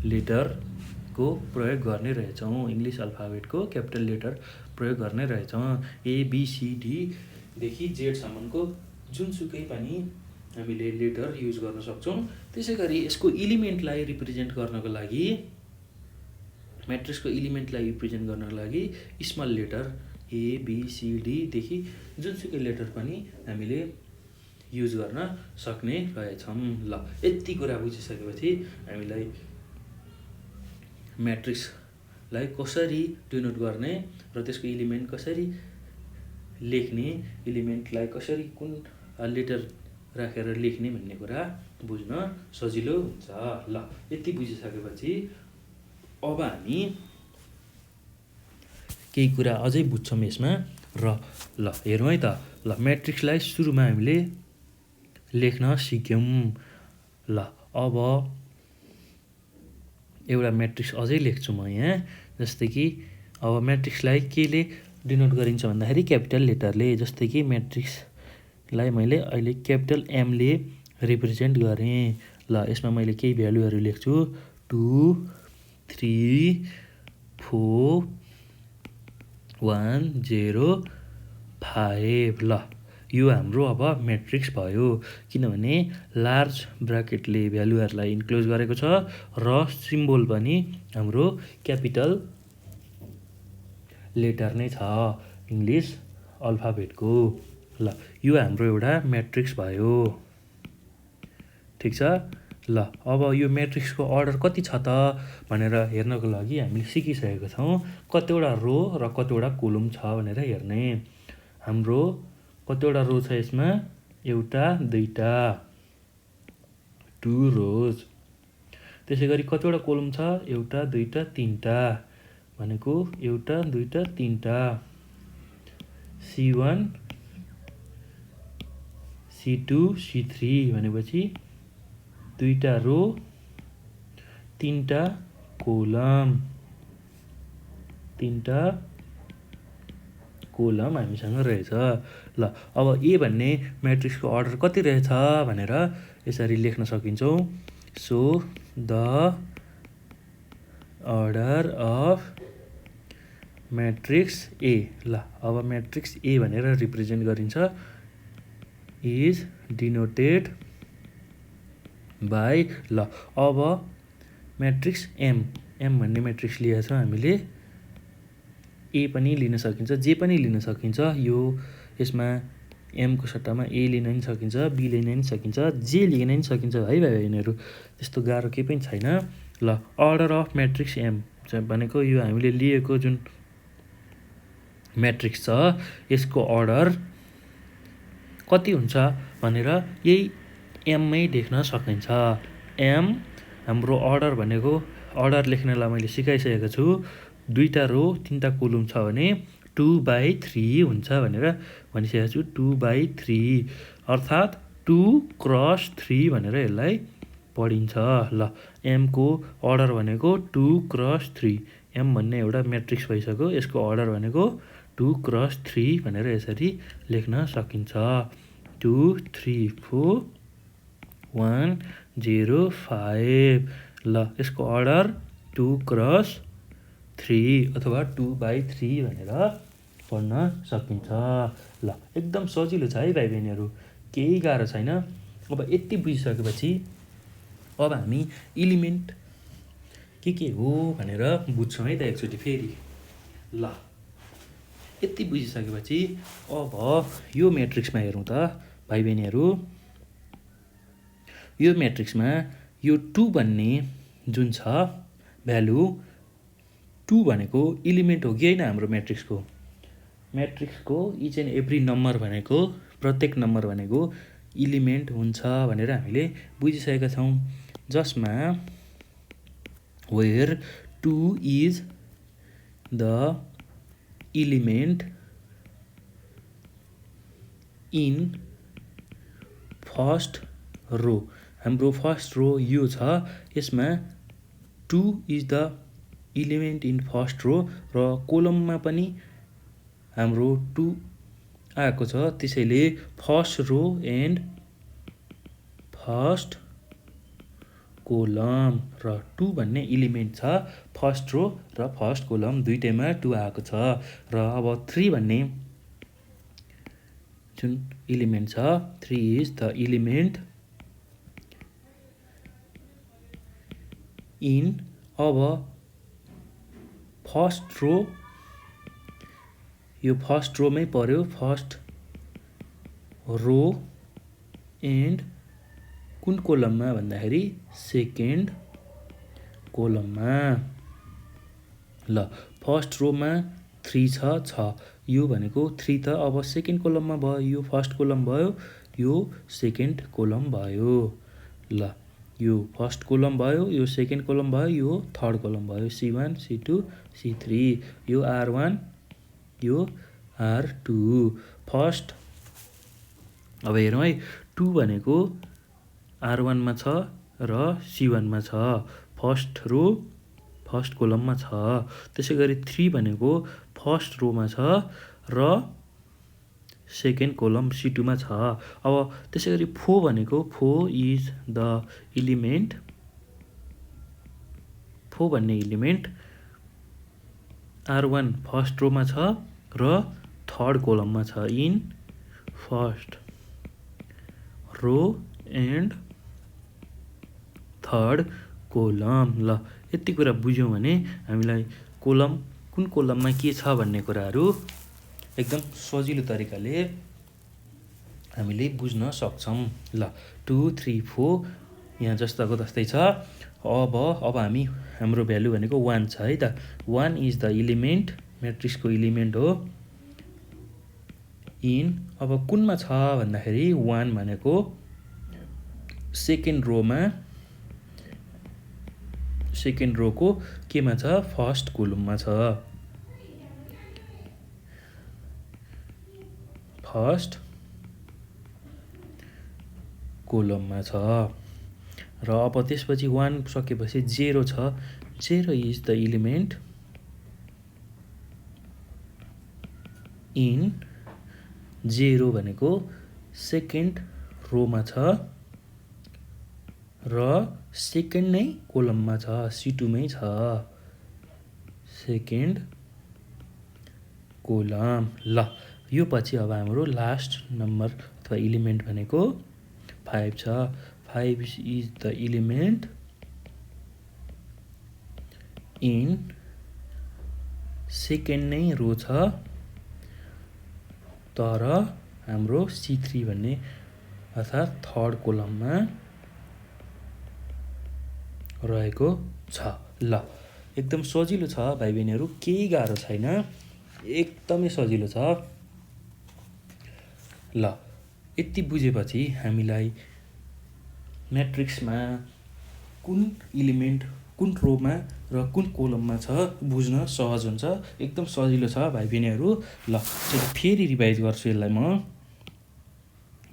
लेटरको प्रयोग गर्ने रहेछौँ। इङ्ग्लिस अल्फाबेटको क्यापिटल लेटर प्रयोग गर्ने रहेछौँ। एबिसिडीदेखि जेडसम्मको जुनसुकै पनि हामीले लेटर युज गर्न सक्छौँ। त्यसै गरी यसको इलिमेन्टलाई रिप्रेजेन्ट गर्नको लागि, म्याट्रिक्सको इलिमेन्टलाई रिप्रेजेन्ट गर्नको लागि स्मल लेटर एबिसिडीदेखि जुनसुकै लेटर पनि हामीले युज गर्न सक्ने रहेछौँ। ल यति कुरा बुझिसकेपछि हामीलाई म्याट्रिक्सलाई कसरी डिनोट गर्ने र त्यसको इलिमेन्ट कसरी लेख्ने, इलिमेन्टलाई कसरी कुन लेटर राखेर लेख्ने भन्ने कुरा बुझ्न सजिलो हुन्छ। ल यति बुझिसकेपछि अब हामी केही कुरा अझै बुझ्छौँ यसमा। र ल हेरौँ है त। ल म्याट्रिक्सलाई सुरुमा हामीले लेख्न सिक्यौँ। ल अब एउटा म्याट्रिक्स अझै लेख्छु म यहाँ। जस्तै कि अब म्याट्रिक्सलाई केले डिनोट गरिन्छ भन्दाखेरि क्यापिटल लेटरले। जस्तै कि म्याट्रिक्सलाई मैले अहिले क्यापिटल एमले रिप्रेजेन्ट गरेँ। ल यसमा मैले केही भ्यालुहरू लेख्छु 2 3 4 1 0 5। ल यो हाम्रो अब म्याट्रिक्स भयो, किनभने लार्ज ब्राकेटले भ्यालुहरूलाई इन्क्लोज गरेको छ र सिम्बल पनि हाम्रो क्यापिटल लेटर नै छ इङ्ग्लिस अल्फाबेटको। ल यो हाम्रो एउटा म्याट्रिक्स भयो, ठिक छ। ल अब यो म्याट्रिक्सको अर्डर कति छ त भनेर हेर्नको लागि हामीले सिकिसकेको छौँ कतिवटा रो र कतिवटा कोलम छ भनेर हेर्ने। हाम्रो कतिवटा रो छ यसमा, एउटा दुईटा, 2 रोज। त्यसै गरी कतिवटा कोलम छ, एउटा दुईटा तिनटा, भनेको एउटा दुईटा तिनटा, C1 C2 C3 भनेपछि दुईटा रो तिनटा कोलम, हामीसँग रहेछ। ल अब ए भन्ने म्याट्रिक्सको अर्डर कति रहेछ भनेर यसरी लेख्न सकिन्छौँ। So the order of matrix ए। ल अब म्याट्रिक्स ए भनेर रिप्रेजेन्ट गरिन्छ इज डिनोटेड बाई ल अब म्याट्रिक्स एम भन्ने म्याट्रिक्स लिएको छ हामीले ए पनि लिन सकिन्छ जे पनि लिन सकिन्छ यो यसमा एमको सट्टामा ए लिन पनि सकिन्छ बी लिन पनि सकिन्छ जे लिन पनि सकिन्छ है भाइ बहिनीहरू त्यस्तो गाह्रो केही पनि छैन ल अर्डर अफ म्याट्रिक्स एम भनेको यो हामीले लिएको जुन म्याट्रिक्स छ यसको अर्डर कति हुन्छ भनेर यही एममै देख्न सकिन्छ एम हाम्रो अर्डर भनेको अर्डर लेख्नलाई मैले सिकाइसकेको छु 2टा रो 3टा कोलम छ भने 2/3 हुन्छ भनेर भनिसकेको छु 2/3 अर्थात् 2×3 भनेर यसलाई पढिन्छ ल एमको अर्डर भनेको 2×3 एम भन्ने एउटा म्याट्रिक्स भइसक्यो यसको अर्डर भनेको 2×3 भनेर यसरी लेख्न सकिन्छ 2 3 4 1 0 5 ल यसको अर्डर 2×3 अथवा 2/3 भनेर पढ्न सकिन्छ ल एकदम सजिलो छ है भाइ बहिनीहरू केही गाह्रो छैन अब यति बुझिसकेपछि अब हामी इलिमेन्ट के हो भनेर बुझ्छौँ है त एकचोटि फेरि ल यति बुझिसकेपछि अब यो म्याट्रिक्समा हेरौँ त भाइ बहिनीहरू यो म्याट्रिक्समा यो 2 भन्ने जुन छ भ्यालु 2 भनेको इलिमेन्ट हो कि होइन हाम्रो म्याट्रिक्सको इच एन्ड एभ्री नम्बर भनेको प्रत्येक नम्बर भनेको इलिमेन्ट हुन्छ भनेर हामीले बुझिसकेका छौँ जसमा where 2 is the element in first row हाम्रो फर्स्ट रो यो छ यसमा 2 is the element in first row र कोलममा पनि हाम्रो 2 आएको छ त्यसैले first row and first column र 2 भन्ने इलिमेन्ट छ फर्स्ट रो र फर्स्ट कोलम दुईटैमा 2 आएको छ र अब 3 भन्ने जुन इलिमेन्ट छ 3 इज द इलिमेन्ट इन अब फर्स्ट रो यो फर्स्ट रोमै पर्यो फर्स्ट रो एन्ड कुन कोलममा भन्दाखेरि सेकेन्ड कोलममा ल फर्स्ट रोमा 3 छ यो भनेको 3 त अब सेकेन्ड कोलममा भयो यो फर्स्ट कोलम भयो यो सेकेन्ड कोलम भयो ल यो फर्स्ट कोलम भयो यो सेकेन्ड कोलम भयो यो थर्ड कोलम भयो C1 C2 C3 यो R1 यो R2 फर्स्ट अब हेरौँ है 2 भनेको R1 मा छ र C1 मा छ फर्स्ट रो फर्स्ट कोलममा छ त्यसै गरी 3 भनेको फर्स्ट रोमा छ र सेकेन्ड कोलम C2 मा छ अब त्यसै गरी 4 भनेको 4 इज द इलिमेन्ट 4 भन्ने इलिमेन्ट R1 फर्स्ट रोमा छ र थर्ड कोलममा छ in first row and third column ल यति कुरा बुझ्यौँ भने हामीलाई कोलम कुन कोलममा के छ भन्ने कुराहरू एकदम सजिलो तरिकाले हामीले बुझ्न सक्छौँ ल 2 3 4 यहाँ जस्ताको तस्तै छ अब हामी हाम्रो भ्यालु भनेको 1 छ है त 1 इज द इलिमेन्ट म्याट्रिक्सको इलिमेन्ट हो इन अब कुनमा छ भन्दाखेरि 1 भनेको सेकेन्ड रोको केमा छ फर्स्ट कोलममा छ फर्स्ट कोलममा छ र अब त्यसपछि 1 सकेपछि 0 छ 0 इज द इलिमेन्ट इन 0 भनेको सेकेन्ड रोमा छ र सेकेन्ड नै कोलममा छ C2 मै छ सेकेन्ड कोलम ल यो पछि अब हाम्रो लास्ट नम्बर अथवा इलिमेन्ट भनेको 5 छ 5 is the element in second नै रो छ तर हाम्रो C3 भन्ने अर्थात् थर्ड कोलममा रहेको छ। ल एकदम सजिलो छ भाइ बहिनीहरू, केही गाह्रो छैन, एकदमै सजिलो छ। ल यति बुझेपछि हामीलाई म्याट्रिक्समा कुन इलिमेन्ट कुन रोमा र कुन कोलममा छ बुझ्न सहज हुन्छ, एकदम सजिलो छ भाइ बहिनीहरू। ल फेरि रिभाइज गर्छु यसलाई म।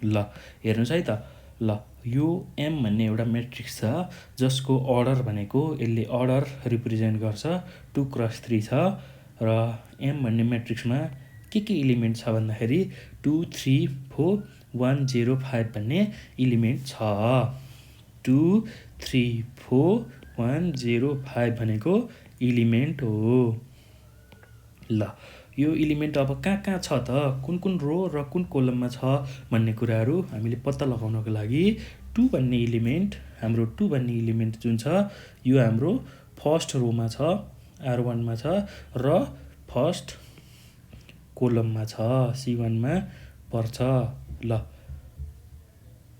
ल हेर्नुहोस् है त, ल यो एम भन्ने एउटा म्याट्रिक्स छ जसको अर्डर भनेको यसले अर्डर रिप्रेजेन्ट गर्छ 2 क्रस 3 छ र एम भन्ने म्याट्रिक्समा के इलिमेन्ट छ भन्दाखेरि 2 3 4 1 0 5 भन्ने इलिमेन्ट छ। 2 3 4 1 0 5 भनेको इलिमेन्ट हो। ल यो इलिमेन्ट अब कहाँ छ त, कुन रो र कुन कोलममा छ भन्ने कुराहरू हामीले पत्ता लगाउनको लागि 2 भन्ने इलिमेन्ट जुन छ यो हाम्रो फर्स्ट रोमा छ, R1 मा छ र फर्स्ट कोलममा छ, C1 मा पर्छ। ल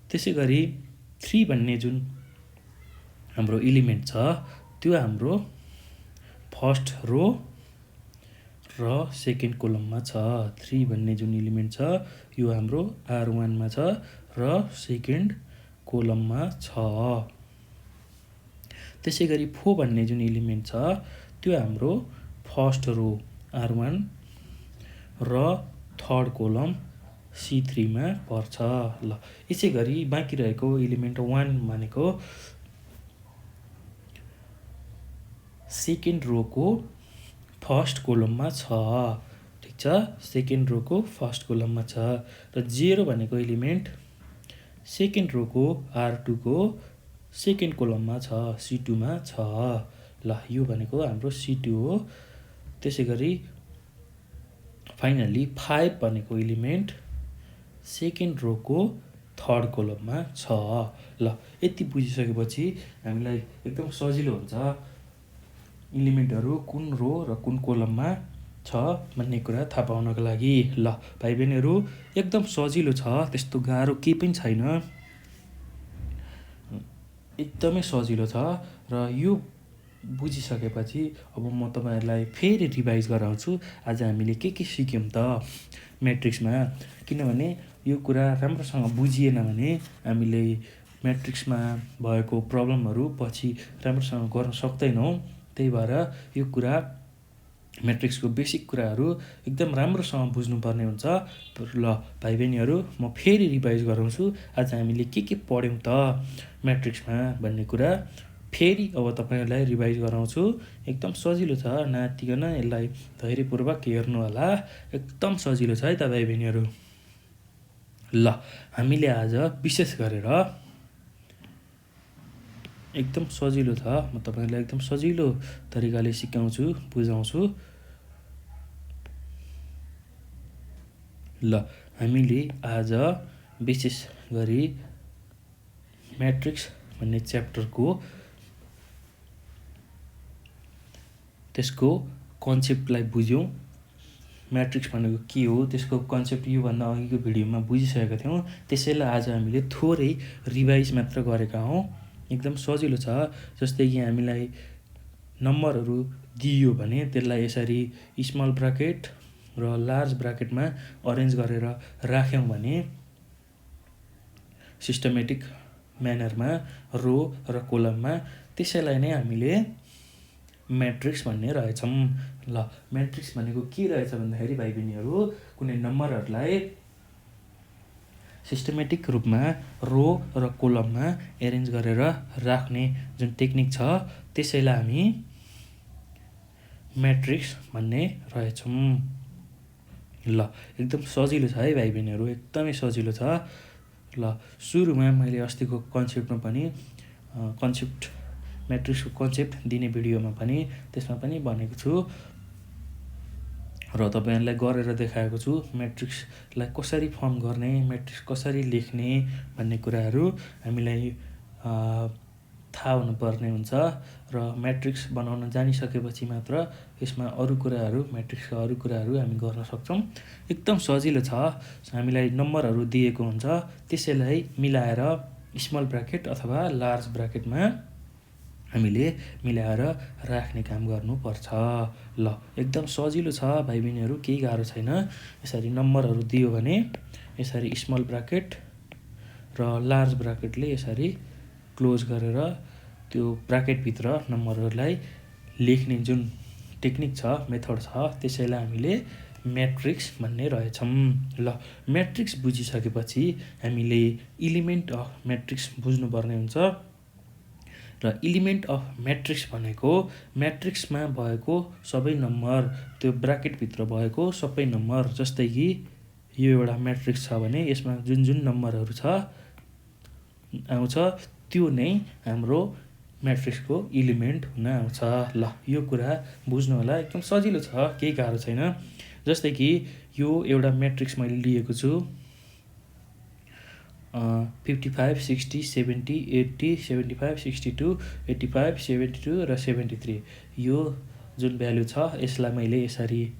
त्यसै गरी 3 भन्ने जुन हाम्रो इलिमेन्ट छ त्यो हाम्रो फर्स्ट रो र सेकेन्ड कोलममा छ। 3 भन्ने जुन इलिमेन्ट छ यो हाम्रो R1 मा छ र सेकेन्ड कोलममा छ। त्यसै गरी 4 भन्ने जुन इलिमेन्ट छ त्यो हाम्रो फर्स्ट रो R1 र थर्ड कोलम C3 मा पर्छ। ल यसै गरी बाँकी रहेको इलिमेन्ट 1 भनेको सेकेन्ड रोको फर्स्ट कोलममा छ, ठिक छ, सेकेन्ड रोको फर्स्ट कोलममा छ। र 0 भनेको इलिमेन्ट सेकेन्ड रोको R2 को सेकेन्ड कोलममा छ, C2 मा छ। ल यो भनेको हाम्रो C2 हो। त्यसै गरी फाइनल्ली 5 भनेको इलिमेन्ट सेकेन्ड रोको थर्ड कोलममा छ। ल यति बुझिसकेपछि हामीलाई एकदम सजिलो हुन्छ इलिमेन्टहरू कुन रो र कुन कोलममा छ भन्ने कुरा थाहा पाउनको लागि। ल भाइ बहिनीहरू एकदम सजिलो छ, त्यस्तो गाह्रो केही पनि छैन, एकदमै सजिलो छ। र यो बुझिसकेपछि अब म तपाईँहरूलाई फेरि रिभाइज गराउँछु आज हामीले के सिक्यौँ त म्याट्रिक्समा। किनभने यो कुरा राम्रोसँग बुझिएन भने हामीले म्याट्रिक्समा भएको प्रब्लमहरू पछि राम्रोसँग गर्न सक्दैनौँ। त्यही भएर यो कुरा म्याट्रिक्सको बेसिक कुराहरू एकदम राम्रोसँग बुझ्नुपर्ने हुन्छ। ल भाइ बहिनीहरू म फेरि रिभाइज गराउँछु आज हामीले के पढ्यौँ त म्याट्रिक्समा भन्ने कुरा फेरि अब तपाईँहरूलाई रिभाइज गराउँछु। एकदम सजिलो छ, नातिकन यसलाई धैर्यपूर्वक हेर्नु होला, एकदम सजिलो छ है त भाइ बहिनीहरू। ल हामीले आज विशेष गरेर एकदम सजिलो छ, म तपाईँहरूलाई एकदम सजिलो तरिकाले सिकाउँछु, बुझाउँछु। ल हामीले आज विशेष गरी म्याट्रिक्स भन्ने च्याप्टरको त्यसको कन्सेप्टलाई बुझ्यौँ। म्याट्रिक्स भनेको के हो त्यसको कन्सेप्ट योभन्दा अघिको भिडियोमा बुझिसकेका थियौँ। त्यसैलाई आज हामीले थोरै रिभाइज मात्र गरेका हौँ। एकदम सजिलो छ, जस्तै कि हामीलाई नम्बरहरू दिइयो भने त्यसलाई यसरी स्मल ब्राकेट र लार्ज ब्राकेटमा अरेन्ज गरेर राख्यौँ भने सिस्टमेटिक म्यानरमा रो र कोलममा, त्यसैलाई नै हामीले म्याट्रिक्स भन्ने रहेछौँ। ल म्याट्रिक्स भनेको के रहेछ भन्दाखेरि भाइ बहिनीहरू कुनै नम्बरहरूलाई सिस्टमेटिक रूपमा रो र कोलममा एरेन्ज गरेर राख्ने जुन टेक्निक छ त्यसैलाई हामी म्याट्रिक्स भन्ने रहेछौँ। ल एकदम सजिलो छ है भाइ बहिनीहरू, एकदमै सजिलो छ। ल सुरुमा मैले अस्तिको म्याट्रिक्सको कन्सेप्ट दिने भिडियोमा पनि त्यसमा पनि भनेको छु र तपाईँहरूलाई गरेर देखाएको छु म्याट्रिक्सलाई कसरी फर्म गर्ने, म्याट्रिक्स कसरी लेख्ने भन्ने कुराहरू हामीलाई थाहा हुनुपर्ने हुन्छ र म्याट्रिक्स बनाउन जानिसकेपछि मात्र यसमा म्याट्रिक्सका अरू कुराहरू हामी गर्न सक्छौँ। एकदम सजिलो छ। हामीलाई नम्बरहरू दिएको हुन्छ, त्यसैलाई मिलाएर स्मल ब्राकेट अथवा लार्ज ब्राकेटमा हामीले मिलाएर राख्ने काम गर्नुपर्छ। ल एकदम सजिलो छ भाइ बहिनीहरू, केही गाह्रो छैन। यसरी नम्बरहरू दियो भने यसरी स्मल ब्राकेट र लार्ज ब्राकेटले यसरी क्लोज गरेर त्यो ब्राकेटभित्र नम्बरहरूलाई लेख्ने जुन टेक्निक छ, मेथड छ, त्यसैलाई हामीले म्याट्रिक्स भन्ने रहेछौँ। ल म्याट्रिक्स बुझिसकेपछि हामीले इलिमेन्ट अफ म्याट्रिक्स बुझ्नुपर्ने हुन्छ। र इलिमेन्ट अफ म्याट्रिक्स भनेको म्याट्रिक्समा भएको सबै नम्बर, त्यो ब्राकेटभित्र भएको सबै नम्बर। जस्तै कि यो एउटा म्याट्रिक्स छ भने यसमा जुन जुन नम्बरहरू आउँछ त्यो नै हाम्रो म्याट्रिक्सको इलिमेन्ट हुन आउँछ। ल यो कुरा बुझ्नु होला, एकदम सजिलो छ, केही गाह्रो छैन। जस्तै कि यो एउटा म्याट्रिक्स मैले लिएको छु, 55, 60, 70, 80, 75, 62, 85, 72 र 73। यो जुन भ्यालु छ यसलाई मैले यसरी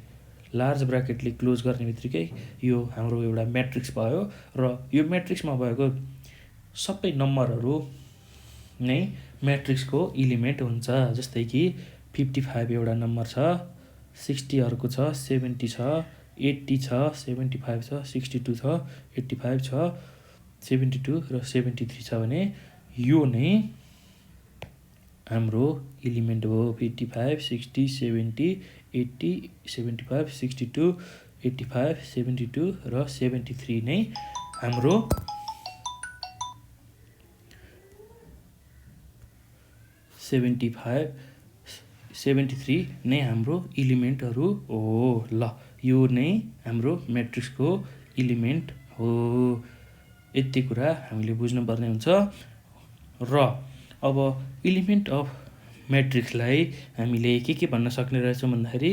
लार्ज ब्राकेटले क्लोज गर्ने बित्तिकै यो हाम्रो एउटा म्याट्रिक्स भयो। र यो म्याट्रिक्समा भएको सबै नम्बरहरू नै म्याट्रिक्सको इलिमेन्ट हुन्छ। जस्तै कि 55 एउटा नम्बर छ, 60 अर्को छ, 70 छ, 80 छ, 75 छ, 62 छ, 85 छ, 72 र 73 छ भने यो नै हाम्रो इलिमेन्ट हो। 55, 60, 70, 80, 75, 62, 85, 72 र 73 नै हाम्रो 73 नै हाम्रो इलिमेन्टहरू हो। ल यो नै हाम्रो म्याट्रिक्सको इलिमेन्ट हो। यति कुरा हामीले बुझ्नुपर्ने हुन्छ। र अब इलिमेन्ट अफ म्याट्रिक्सलाई हामीले के भन्न सक्ने रहेछौँ भन्दाखेरि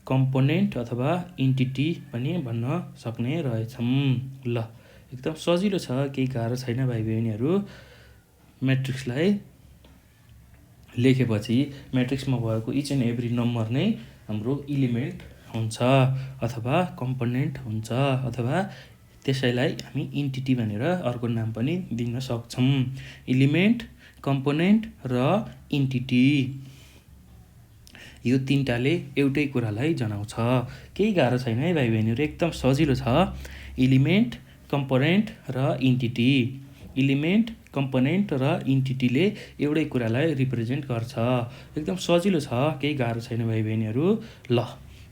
कम्पोनेन्ट अथवा इन्टिटी पनि भन्न सक्ने रहेछौँ। ल एकदम सजिलो छ, केही गाह्रो छैन भाइ बहिनीहरू। म्याट्रिक्सलाई लेखेपछि म्याट्रिक्समा भएको इच एन्ड एभ्री नम्बर नै हाम्रो इलिमेन्ट हुन्छ अथवा कम्पोनेन्ट हुन्छ, अथवा त्यसैलाई हामी इन्टिटी भनेर अर्को नाम पनि दिन सक्छौँ। इलिमेन्ट, कम्पोनेन्ट र इन्टिटी, यो तिनटाले एउटै कुरालाई जनाउँछ। केही गाह्रो छैन है भाइ बहिनीहरू, एकदम सजिलो छ। इलिमेन्ट, कम्पोनेन्ट र इन्टिटी। इलिमेन्ट, कम्पोनेन्ट र इन्टिटीले एउटै कुरालाई रिप्रेजेन्ट गर्छ। एकदम सजिलो छ, केही गाह्रो छैन भाइ बहिनीहरू। ल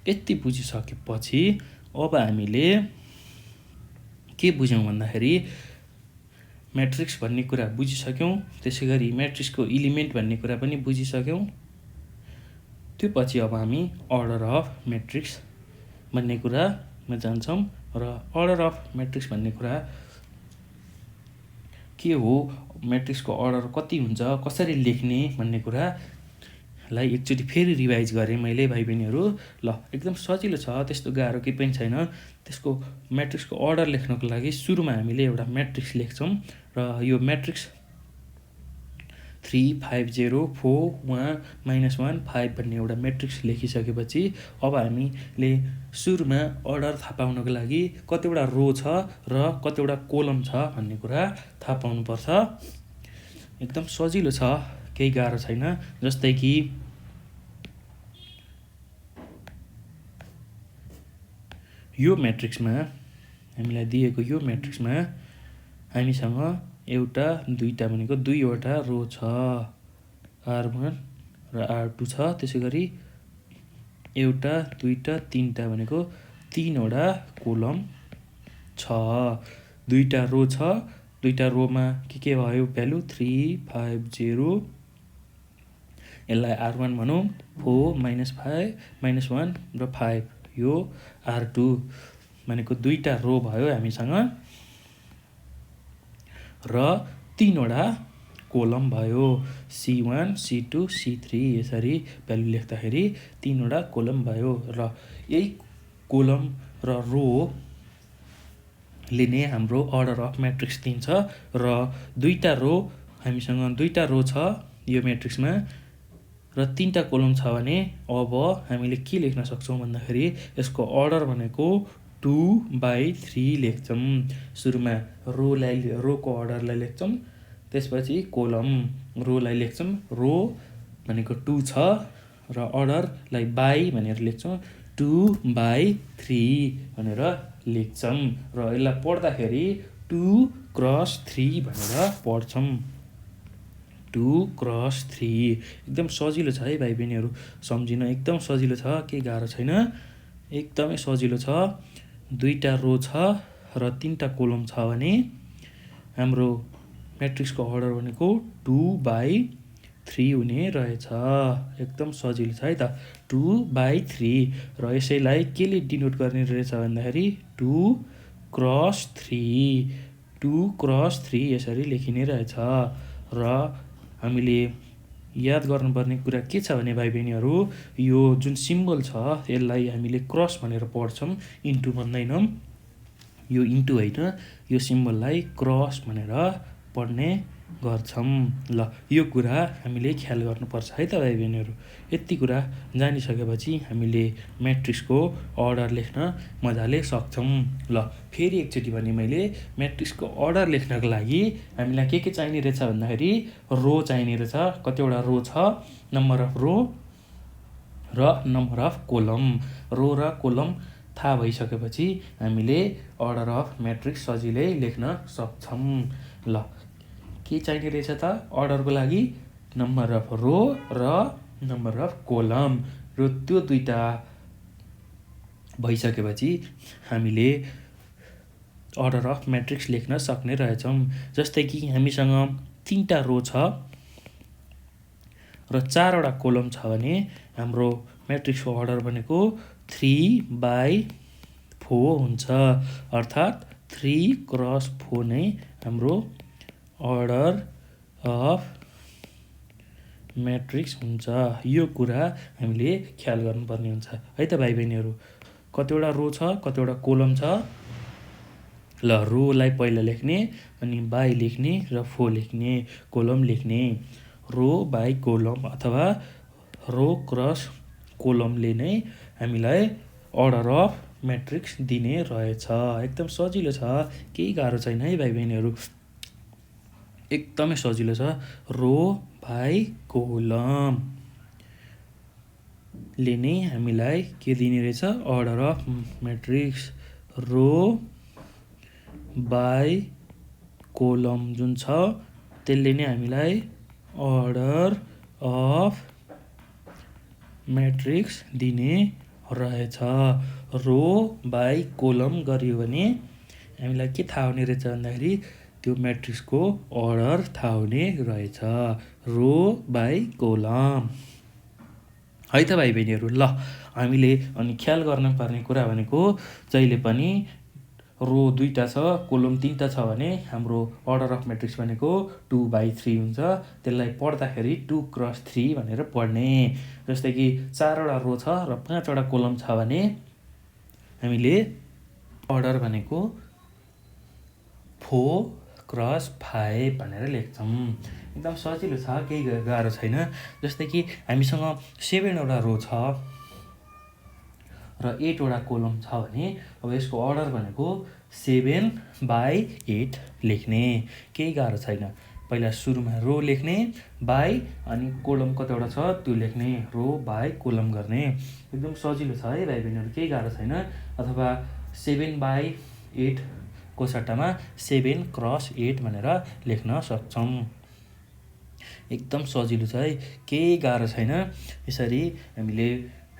यति बुझिसकेपछि अब हामीले के बुझ्यौँ भन्दाखेरि म्याट्रिक्स भन्ने कुरा बुझिसक्यौँ, त्यसै गरी म्याट्रिक्सको इलिमेन्ट भन्ने कुरा पनि बुझिसक्यौँ। त्यो पछि अब हामी अर्डर अफ म्याट्रिक्स भन्ने कुरामा जान्छौँ। र अर्डर अफ म्याट्रिक्स भन्ने कुरा के हो, म्याट्रिक्सको अर्डर कति हुन्छ, कसरी लेख्ने भन्ने कुरालाई एकचोटि फेरि रिभाइज गरेँ मैले भाइ बहिनीहरू। ल एकदम सजिलो छ, त्यस्तो गाह्रो केही पनि छैन। त्यसको म्याट्रिक्सको अर्डर लेख्नको लागि सुरुमा हामीले एउटा म्याट्रिक्स लेख्छौँ। र यो म्याट्रिक्स 3, 5, 0, 4, 1, -1, 5 भन्ने एउटा म्याट्रिक्स लेखिसकेपछि अब हामीले सुरुमा अर्डर थाहा पाउनको लागि कतिवटा रो छ र कतिवटा कोलम छ भन्ने कुरा थाहा पाउनुपर्छ। एकदम सजिलो छ, केही गाह्रो छैन। जस्तै कि यो म्याट्रिक्समा हामीलाई दिएको यो म्याट्रिक्समा हामीसँग एउटा, दुईटा भनेको दुईवटा रो छ, R1 र R2 छ। त्यसै गरी एउटा, दुईटा, तिनवटा भनेको तीनवटा कोलम छ। दुईटा रो छ, दुईटा रोमा के भयो भ्यालु 3, 5, 0। यसलाई R1 भनौँ, 4, -5, -1 र 5। यो R2 भनेको दुईटा रो भयो हामीसँग र तीनवटा कोलम भयो, C1, C2, C3। यसरी भ्यालु लेख्दाखेरि तीनवटा कोलम भयो। र यही कोलम र रोले नै हाम्रो अर्डर अफ म्याट्रिक्स दिन्छ। र दुईटा रो हामीसँग 2टा रो छ यो म्याट्रिक्समा र 3टा कोलम छ भने अब हामीले के लेख्न सक्छौँ भन्दाखेरि यसको अर्डर भनेको 2/3 लेख्छौँ। सुरुमा रोको अर्डरलाई लेख्छौँ, त्यसपछि कोलम रोलाई लेख्छौँ। रो भनेको 2 छ र अर्डरलाई बाई भनेर लेख्छौँ, 2/3 भनेर लेख्छौँ र यसलाई पढ्दाखेरि 2x3 भनेर पढ्छौँ। 2x3 एकदम सजिलो छ है भाइ बहिनीहरू, सम्झिन एकदम सजिलो छ, केही गाह्रो छैन, एकदमै सजिलो छ। 2टा रो छ र 3टा कोलम छ भने हाम्रो म्याट्रिक्सको अर्डर भनेको 2/3 हुने रहेछ। एकदम सजिलो छ है त, 2/3 र यसैलाई केले डिनोट गर्ने रहेछ भन्दाखेरि 2x3 यसरी लेखिने रहेछ। र हामीले याद गर्नुपर्ने कुरा के छ भने भाइ बहिनीहरू, यो जुन सिम्बल छ यसलाई हामीले क्रस भनेर पढ्छौँ, इन्टु भन्दैनौँ। यो इन्टु होइन, यो सिम्बललाई क्रस भनेर पढ्ने गर्छौँ। ल यो कुरा हामीले ख्याल गर्नुपर्छ है त भाइ बहिनीहरू। यति कुरा जानिसकेपछि हामीले म्याट्रिक्सको अर्डर लेख्न मजाले सक्छौँ। ल फेरि एकचोटि भने मैले म्याट्रिक्सको अर्डर लेख्नको लागि हामीलाई के चाहिने रहेछ भन्दाखेरि रो चाहिने रहेछ। कतिवटा रो छ, नम्बर अफ रो र नम्बर अफ कोलम। रो र कोलम थाहा भइसकेपछि हामीले अर्डर अफ म्याट्रिक्स सजिलै लेख्न सक्छौँ। ल के चाहिने रहेछ त अर्डरको लागि? नम्बर अफ रो र नम्बर अफ कोलम। र त्यो 2टा भइसकेपछि हामीले अर्डर अफ म्याट्रिक्स लेख्न सक्ने रहेछौँ। जस्तै कि हामीसँग 3टा रो छ र 4वटा कोलम छ भने हाम्रो म्याट्रिक्सको अर्डर भनेको 3/4 हुन्छ। अर्थात् 3x4 नै हाम्रो अर्डर अफ म्याट्रिक्स हुन्छ। यो कुरा हामीले ख्याल गर्नुपर्ने हुन्छ है त भाइ बहिनीहरू। कतिवटा रो छ, कतिवटा कोलम छ। ल रोलाई पहिला लेख्ने, अनि बाई लेख्ने र 4 लेख्ने, कोलम लेख्ने। रो बाई कोलम अथवा रो क्रस कोलमले नै हामीलाई अर्डर अफ म्याट्रिक्स दिने रहेछ। एकदम सजिलो छ, केही गाह्रो छैन है भाइ बहिनीहरू, एकदमै सजिलो छ। रो बाई कोलम ले नै हामीलाई के दिने रहेछ? Order of matrix. Row by column जुन छ त्यसले नै हामीलाई अर्डर अफ म्याट्रिक्स दिने रहेछ। रो बाई कोलम गरियो भने हामीलाई के थाहा हुने रहेछ भन्दाखेरि त्यो म्याट्रिक्सको अर्डर थाहा हुने रहेछ। रो बाई कोलम है त भाइ बहिनीहरू। ल हामीले अनि ख्याल गर्नुपर्ने कुरा भनेको जहिले पनि रो 2टा छ, कोलम 3टा छ भने हाम्रो अर्डर अफ म्याट्रिक्स भनेको 2/3 हुन्छ। त्यसलाई पढ्दाखेरि 2x3 भनेर पढ्ने। जस्तै कि 4वटा रो छ र 5वटा कोलम छ भने हामीले अर्डर भनेको 4x5 भनेर लेख्छौँ। एकदम सजिलो छ, केही गाह्रो छैन। जस्तै कि हामीसँग 7वटा रो छ र 8वटा कोलम छ भने अब यसको अर्डर भनेको 7/8 लेख्ने, केही गाह्रो छैन। पहिला सुरुमा रो लेख्ने, बाई अनि कोलम कतिवटा छ त्यो लेख्ने, रो बाई कोलम गर्ने। एकदम सजिलो छ है भाइ बहिनीहरू, केही गाह्रो छैन। अथवा 7/8 को सट्टामा 7x8 भनेर लेख्न सक्छौँ। एकदम सजिलो छ है, केही गाह्रो छैन। यसरी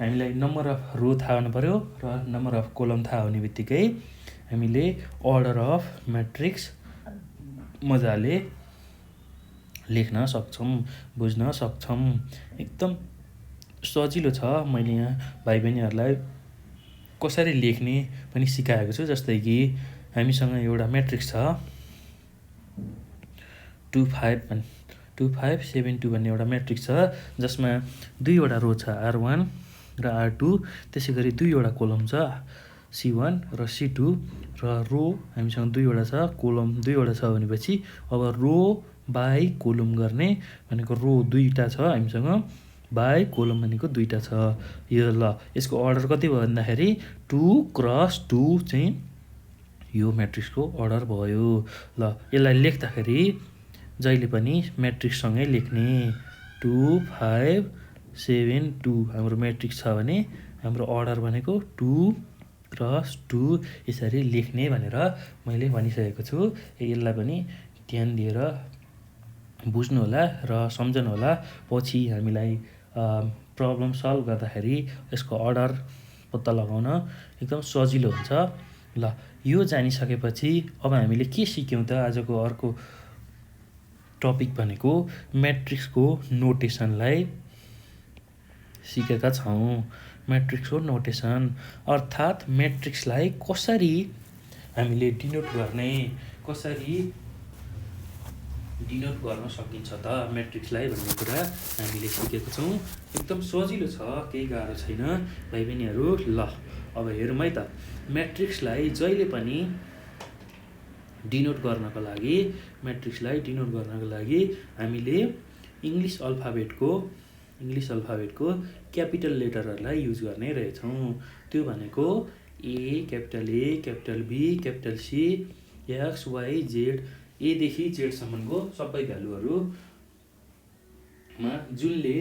हामीलाई नम्बर अफ रो थाहा हुनु पऱ्यो र नम्बर अफ कोलम थाहा हुने बित्तिकै हामीले अर्डर अफ म्याट्रिक्स मजाले लेख्न सक्छौँ, बुझ्न सक्छौँ। एकदम सजिलो छ। मैले यहाँ भाइ बहिनीहरूलाई कसरी लेख्ने पनि सिकाएको छु। जस्तै कि हामीसँग एउटा म्याट्रिक्स छ 2572 भन्ने एउटा म्याट्रिक्स छ, जसमा 2वटा रो छ R1 र R2, त्यसै गरी 2वटा कोलम छ C1 र C2 र रो हामीसँग 2वटा छ, कोलम 2वटा छ भनेपछि अब रो बाई कोलम गर्ने भनेको रो 2टा छ हामीसँग, बाई कोलम भनेको 2टा छ। यो ल यसको अर्डर कति भयो भन्दाखेरि 2x2 चाहिँ यो म्याट्रिक्सको अर्डर भयो। ल यसलाई लेख्दाखेरि जहिले पनि म्याट्रिक्ससँगै लेख्ने 2 5 7 2 हाम्रो म्याट्रिक्स छ भने हाम्रो अर्डर भनेको 2x2 यसरी लेख्ने भनेर मैले भनिसकेको छु। यसलाई पनि ध्यान दिएर बुझ्नुहोला र सम्झनुहोला। पछि हामीलाई प्रब्लम सल्भ गर्दाखेरि यसको अर्डर पत्ता लगाउन एकदम सजिलो हुन्छ। ल यो जानिसकेपछि अब हामीले के सिक्यौँ त? आजको अर्को टपिक भनेको म्याट्रिक्सको नोटेसनलाई सिकेका छौँ। म्याट्रिक्सको नोटेसन अर्थात् म्याट्रिक्सलाई कसरी हामीले डिनोट गर्ने, कसरी डिनोट गर्न सकिन्छ त म्याट्रिक्सलाई भन्ने कुरा हामीले सिकेको छौँ। एकदम सजिलो छ, केही गाह्रो छैन भाइ बहिनीहरू। ल अब हेरौँ है त। म्याट्रिक्सलाई जहिले पनि डिनोट गर्नको लागि हामीले इङ्ग्लिस अल्फाबेटको क्यापिटल लेटरहरूलाई युज गर्ने रहेछौँ। त्यो भनेको A, capital B, capital C, X, Y, Z, एदेखि जेडसम्मको सबै भ्यालुहरूमा जुनले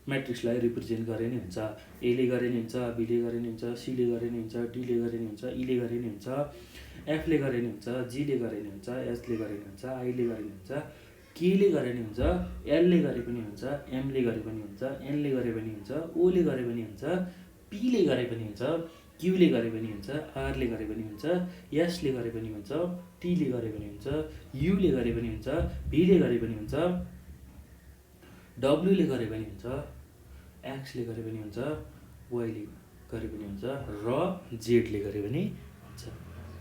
म्याट्रिक्सलाई रिप्रेजेन्ट गरे नि हुन्छ। एले गरे नि हुन्छ, बीले गरे नि हुन्छ, सीले गरे नि हुन्छ, डीले गरे नि हुन्छ, ईले गरे नि हुन्छ, एफले गरे नि हुन्छ, जीले गरे नि हुन्छ, एचले गरे नि हुन्छ, आईले गरे नि हुन्छ, केले गरे नि हुन्छ, एलले गरे पनि हुन्छ, एमले गरे पनि हुन्छ, एनले गरे पनि हुन्छ, ओले गरे पनि हुन्छ, पीले गरे पनि हुन्छ, क्यूले गरे पनि हुन्छ, आरले गरे पनि हुन्छ, एसले गरे पनि हुन्छ, टीले गरे पनि हुन्छ, युले गरे पनि हुन्छ, भीले गरे पनि हुन्छ, डब्लुले गरे पनि हुन्छ, एक्सले गरे पनि हुन्छ, वाईले गरे पनि हुन्छ र जेडले गरे पनि हुन्छ।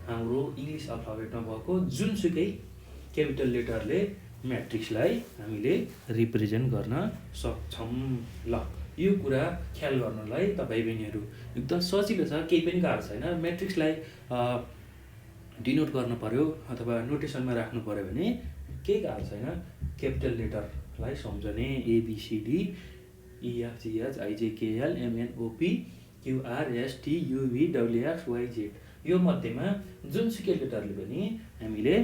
हाम्रो इङ्ग्लिस अल्फाबेटमा भएको जुनसुकै क्यापिटल लेटरले म्याट्रिक्सलाई हामीले रिप्रेजेन्ट गर्न सक्छौँ। ल यो कुरा ख्याल गर्नलाई तपाईँ बहिनीहरू एकदम सजिलो छ, केही पनि गाह्रो छैन। म्याट्रिक्सलाई डिनोट गर्नु पर्यो अथवा नोटेसनमा राख्नु पर्यो भने केही गाह्रो छैन। क्यापिटल लेटरलाई सम्झने एबिसिडी इएफजिएच आइजेकेएल एमएनओपी क्युआरएसटी युभी डब्लुएक्स वाइजेड, यो मध्येमा जुनसुकै लेटरले पनि हामीले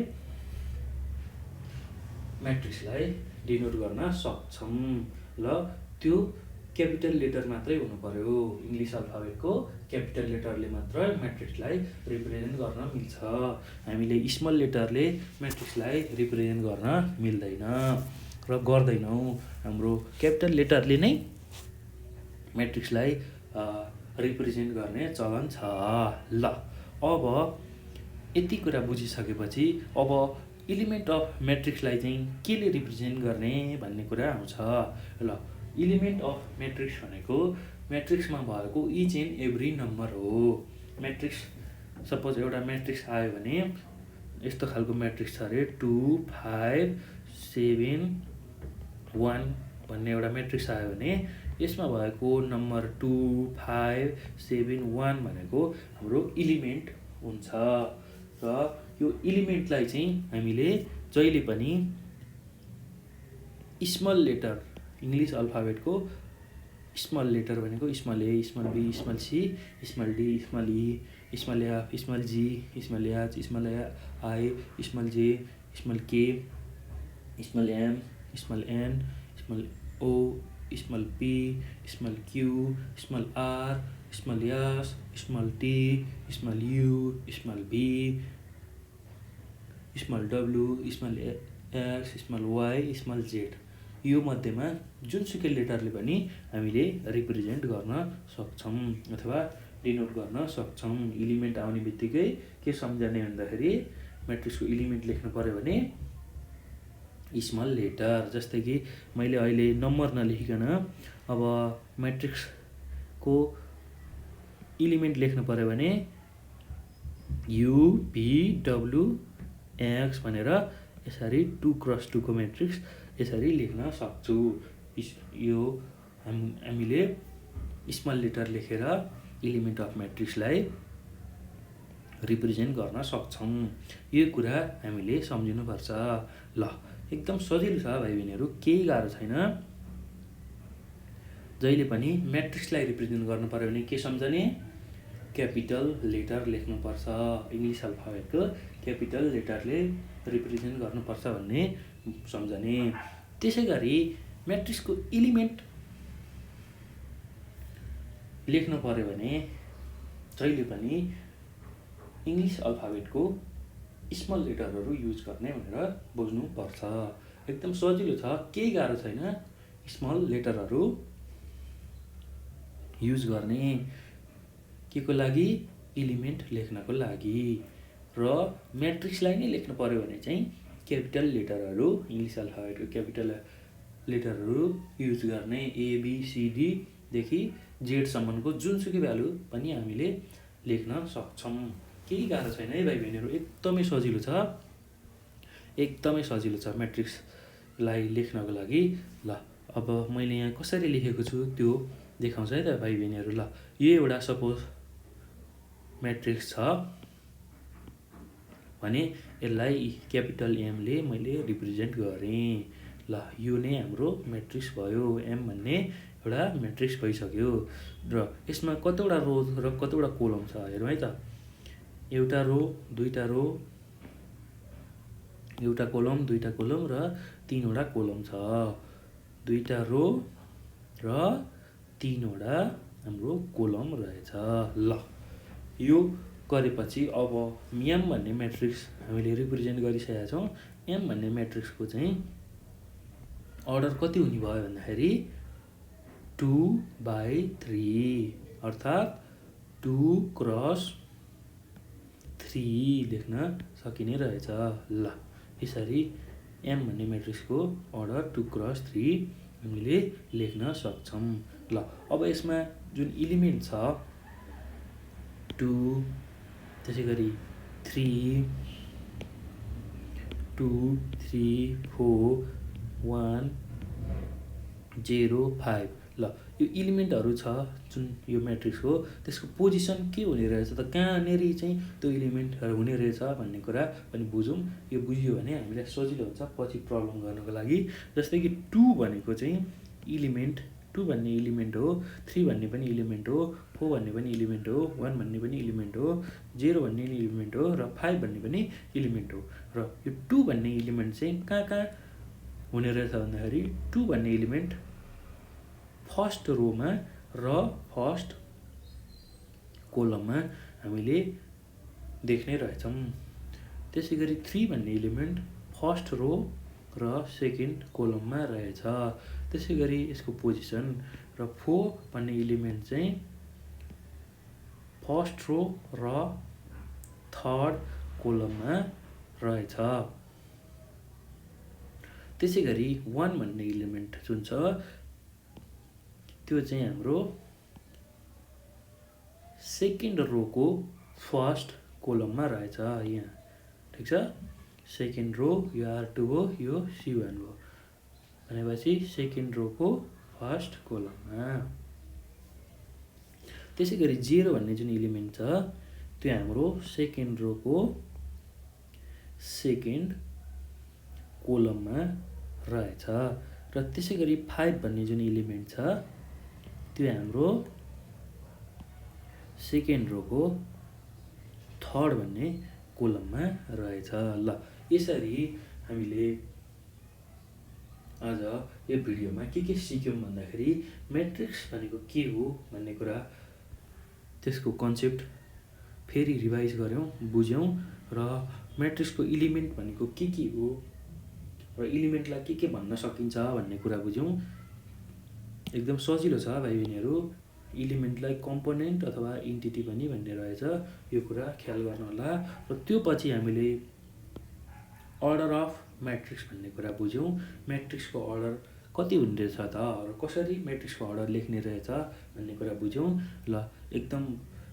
म्याट्रिक्सलाई डिनोट गर्न सक्छौँ। ल त्यो क्यापिटल लेटर मात्रै हुनु पर्यो। इङ्ग्लिस अल्फाबेटको क्यापिटल लेटरले मात्र म्याट्रिक्सलाई रिप्रेजेन्ट गर्न मिल्छ। हामीले स्मल लेटरले म्याट्रिक्सलाई रिप्रेजेन्ट गर्न मिल्दैन र गर्दैनौँ। हाम्रो क्यापिटल लेटरले नै म्याट्रिक्सलाई रिप्रेजेन्ट गर्ने चलन छ। ल अब यति कुरा बुझिसकेपछि अब इलिमेन्ट अफ म्याट्रिक्सलाई चाहिँ केले रिप्रेजेन्ट गर्ने भन्ने कुरा आउँछ। ल इलिमेन्ट अफ म्याट्रिक्स भनेको म्याट्रिक्समा भएको इच एन्ड एभ्री नम्बर हो। म्याट्रिक्स सपोज एउटा म्याट्रिक्स आयो भने यस्तो खालको म्याट्रिक्स छ अरे 2 5 7 1 भन्ने एउटा म्याट्रिक्स आयो भने यसमा भएको नम्बर 2 5 7 1 भनेको हाम्रो इलिमेन्ट हुन्छ। र यो इलिमेन्टलाई चाहिँ हामीले जहिले पनि स्मल लेटर इङ्ग्लिस अल्फाबेटको स्मल लेटर भनेको small A, small B, small C, small D, small E, small F, small G, small H, small I, small J, small K, small M, small N, small O, small P, small Q, small R, small S, small T, small U, small V, small W, small X, small Y, small Z, यो मध्येमा जुनसुकै लेटरले पनि हामीले represent गर्न सक्छौँ अथवा denote गर्न सक्छौँ। इलिमेन्ट आउने बित्तिकै के सम्झने भन्दाखेरि म्याट्रिक्सको इलिमेन्ट लेख्नु पर्यो भने स्मल लेटर। जस्तै कि मैले अहिले नम्बर नलेखिकन अब म्याट्रिक्सको इलिमेन्ट लेख्नु पर्यो भने UPWX भनेर यसरी 2x2 को म्याट्रिक्स यसरी लेख्न सक्छु। यो हामीले स्मल लेटर लेखेर इलिमेन्ट अफ म्याट्रिक्सलाई रिप्रेजेन्ट गर्न सक्छौँ। यो कुरा हामीले सम्झिनुपर्छ। ल एकदम सजिलो छ भाइ बहिनीहरू, केही गाह्रो छैन। जहिले पनि म्याट्रिक्सलाई रिप्रेजेन्ट गर्नु पर्यो भने के सम्झने? क्यापिटल लेटर लेख्नुपर्छ। इङ्ग्लिस अल्फाबेटको क्यापिटल लेटरले रिप्रेजेन्ट गर्नुपर्छ भन्ने सम्झने। त्यसै गरी म्याट्रिक्सको एलिमेन्ट लेख्नु पर्यो भने जहिले पनि इङ्ग्लिस अल्फाबेटको स्मल लेटरहरू युज गर्ने भनेर बुझ्नुपर्छ। एकदम सजिलो छ, केही गाह्रो छैन। स्मल लेटरहरू युज गर्ने के को लागि? एलिमेन्ट लेख्नको लागि। र म्याट्रिक्सलाई नै लेख्नु पर्यो भने चाहिँ क्यापिटल लेटरहरू, इङ्ग्लिस अल्फाबेटको क्यापिटल लेटरहरू युज गर्ने। ABCD देखि जेडसम्मको जुनसुकै भ्यालु पनि हामीले लेख्न सक्छौँ। केही गाह्रो छैन है भाइ बहिनीहरू, एकदमै सजिलो छ। एकदमै सजिलो छ म्याट्रिक्सलाई लेख्नको लागि। ल अब मैले यहाँ कसरी लेखेको छु त्यो देखाउँछ है त भाइ बहिनीहरू। ल यो एउटा सपोज म्याट्रिक्स छ भने यसलाई क्यापिटल एमले मैले रिप्रेजेन्ट गरेँ। ल यो नै हाम्रो म्याट्रिक्स भयो। एम भन्ने एउटा म्याट्रिक्स भइसक्यो। र यसमा कतिवटा रो र कतिवटा कोलम छ हेरौँ है त। एउटा रो, दुईटा रो, एउटा कोलम, दुईटा कोलम र तीनवटा कोलम छ। दुईटा रो र तीनवटा हाम्रो कोलम रहेछ। ल यो गरेपछि अब एम भन्ने म्याट्रिक्स हामीले रिप्रेजेन्ट गरिसकेका छौँ। एम भन्ने म्याट्रिक्सको चाहिँ अर्डर कति हुने भयो भन्दाखेरि 2/3 अर्थात् 2x3 लेख्न सकिने रहेछ। ल यसरी एम भन्ने म्याट्रिक्सको अर्डर 2x3 हामीले लेख्न सक्छौँ। ल अब यसमा जुन एलिमेन्ट छ 2, त्यसै गरी 3, 2, 3, 4, 1, 0, 5। ल यो एलिमेन्टहरू छ जुन यो म्याट्रिक्स हो, त्यसको पोजिसन के हुने रहेछ त, कहाँनिर चाहिँ त्यो एलिमेन्टहरू हुने रहेछ भन्ने कुरा पनि बुझौँ। यो बुझ्यो भने हामीलाई सजिलो हुन्छ पछि प्रब्लम गर्नको लागि। जस्तै कि 2 भनेको चाहिँ एलिमेन्ट, 2 भन्ने एलिमेन्ट हो, 3 भन्ने पनि एलिमेन्ट हो, 4 भन्ने पनि एलिमेन्ट हो, 1 भन्ने पनि एलिमेन्ट हो, 0 भन्ने पनि एलिमेन्ट हो र 5 भन्ने पनि एलिमेन्ट हो। र यो 2 भन्ने एलिमेन्ट चाहिँ कहाँ कहाँ हुने रहेछ भन्दाखेरि 2 भन्ने एलिमेन्ट फर्स्ट रोमा र फर्स्ट कोलममा हामीले देख्ने रहेछौँ। त्यसै गरी 3 भन्ने एलिमेन्ट फर्स्ट रो र सेकेन्ड कोलममा रहेछ। त्यसै गरी यसको पोजिसन। र 4 भन्ने एलिमेन्ट चाहिँ फर्स्ट रो र थर्ड कोलममा रहेछ। त्यसै गरी 1 भन्ने एलिमेन्ट जुन छ त्यो चाहिँ हाम्रो सेकेन्ड रोको फर्स्ट कोलममा रहेछ यहाँ। ठिक छ, सेकेन्ड रो यो R2 हो, यो C1 हो भनेपछि सेकेन्ड रोको फर्स्ट कोलममा। त्यसै गरी 0 भन्ने जुन एलिमेन्ट छ त्यो हाम्रो सेकेन्ड रोको सेकेन्ड कोलममा रहेछ। र त्यसै गरी 5 भन्ने जुन एलिमेन्ट छ त्यो हाम्रो सेकेन्ड रोको थर्ड भन्ने कोलममा रहेछ। ल यसरी हामीले आज यो भिडियोमा के सिक्यौँ भन्दाखेरि म्याट्रिक्स भनेको के हो भन्ने कुरा, त्यसको कन्सेप्ट फेरि रिभाइज गऱ्यौँ, बुझ्यौँ र म्याट्रिक्सको एलिमेन्ट भनेको के हो र एलिमेन्टलाई के भन्न सकिन्छ भन्ने कुरा बुझ्यौँ। एकदम सजिलो छ भाइ बहिनीहरू। एलिमेन्टलाई कम्पोनेन्ट अथवा इन्टिटी पनि भन्ने रहेछ, यो कुरा ख्याल गर्नु होला। र त्यो पछि हामीले अर्डर अफ म्याट्रिक्स भन्ने कुरा बुझ्यौँ। म्याट्रिक्सको अर्डर कति हुने रहेछ त र कसरी म्याट्रिक्सको अर्डर लेख्ने रहेछ भन्ने कुरा बुझ्यौँ। ल एकदम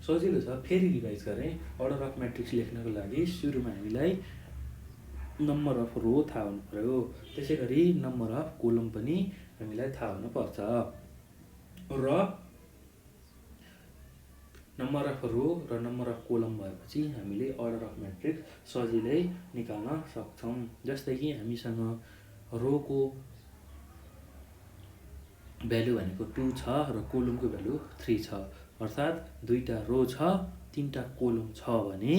सजिलो छ, फेरि रिभाइज गरेँ। अर्डर अफ म्याट्रिक्स लेख्नको लागि सुरुमा हामीलाई नम्बर अफ रो थाहा हुनु पर्यो, त्यसै गरी नम्बर अफ कोलम पनि हामीलाई थाहा हुनुपर्छ। र नम्बर अफ रो र नम्बर अफ कोलम भएपछि हामीले अर्डर अफ म्याट्रिक्स सजिलै निकाल्न सक्छौँ। जस्तै कि हामीसँग रोको भ्यालु भनेको 2 छ र कोलमको भ्यालु 3 छ, अर्थात् 2टा रो छ 3टा कोलम छ भने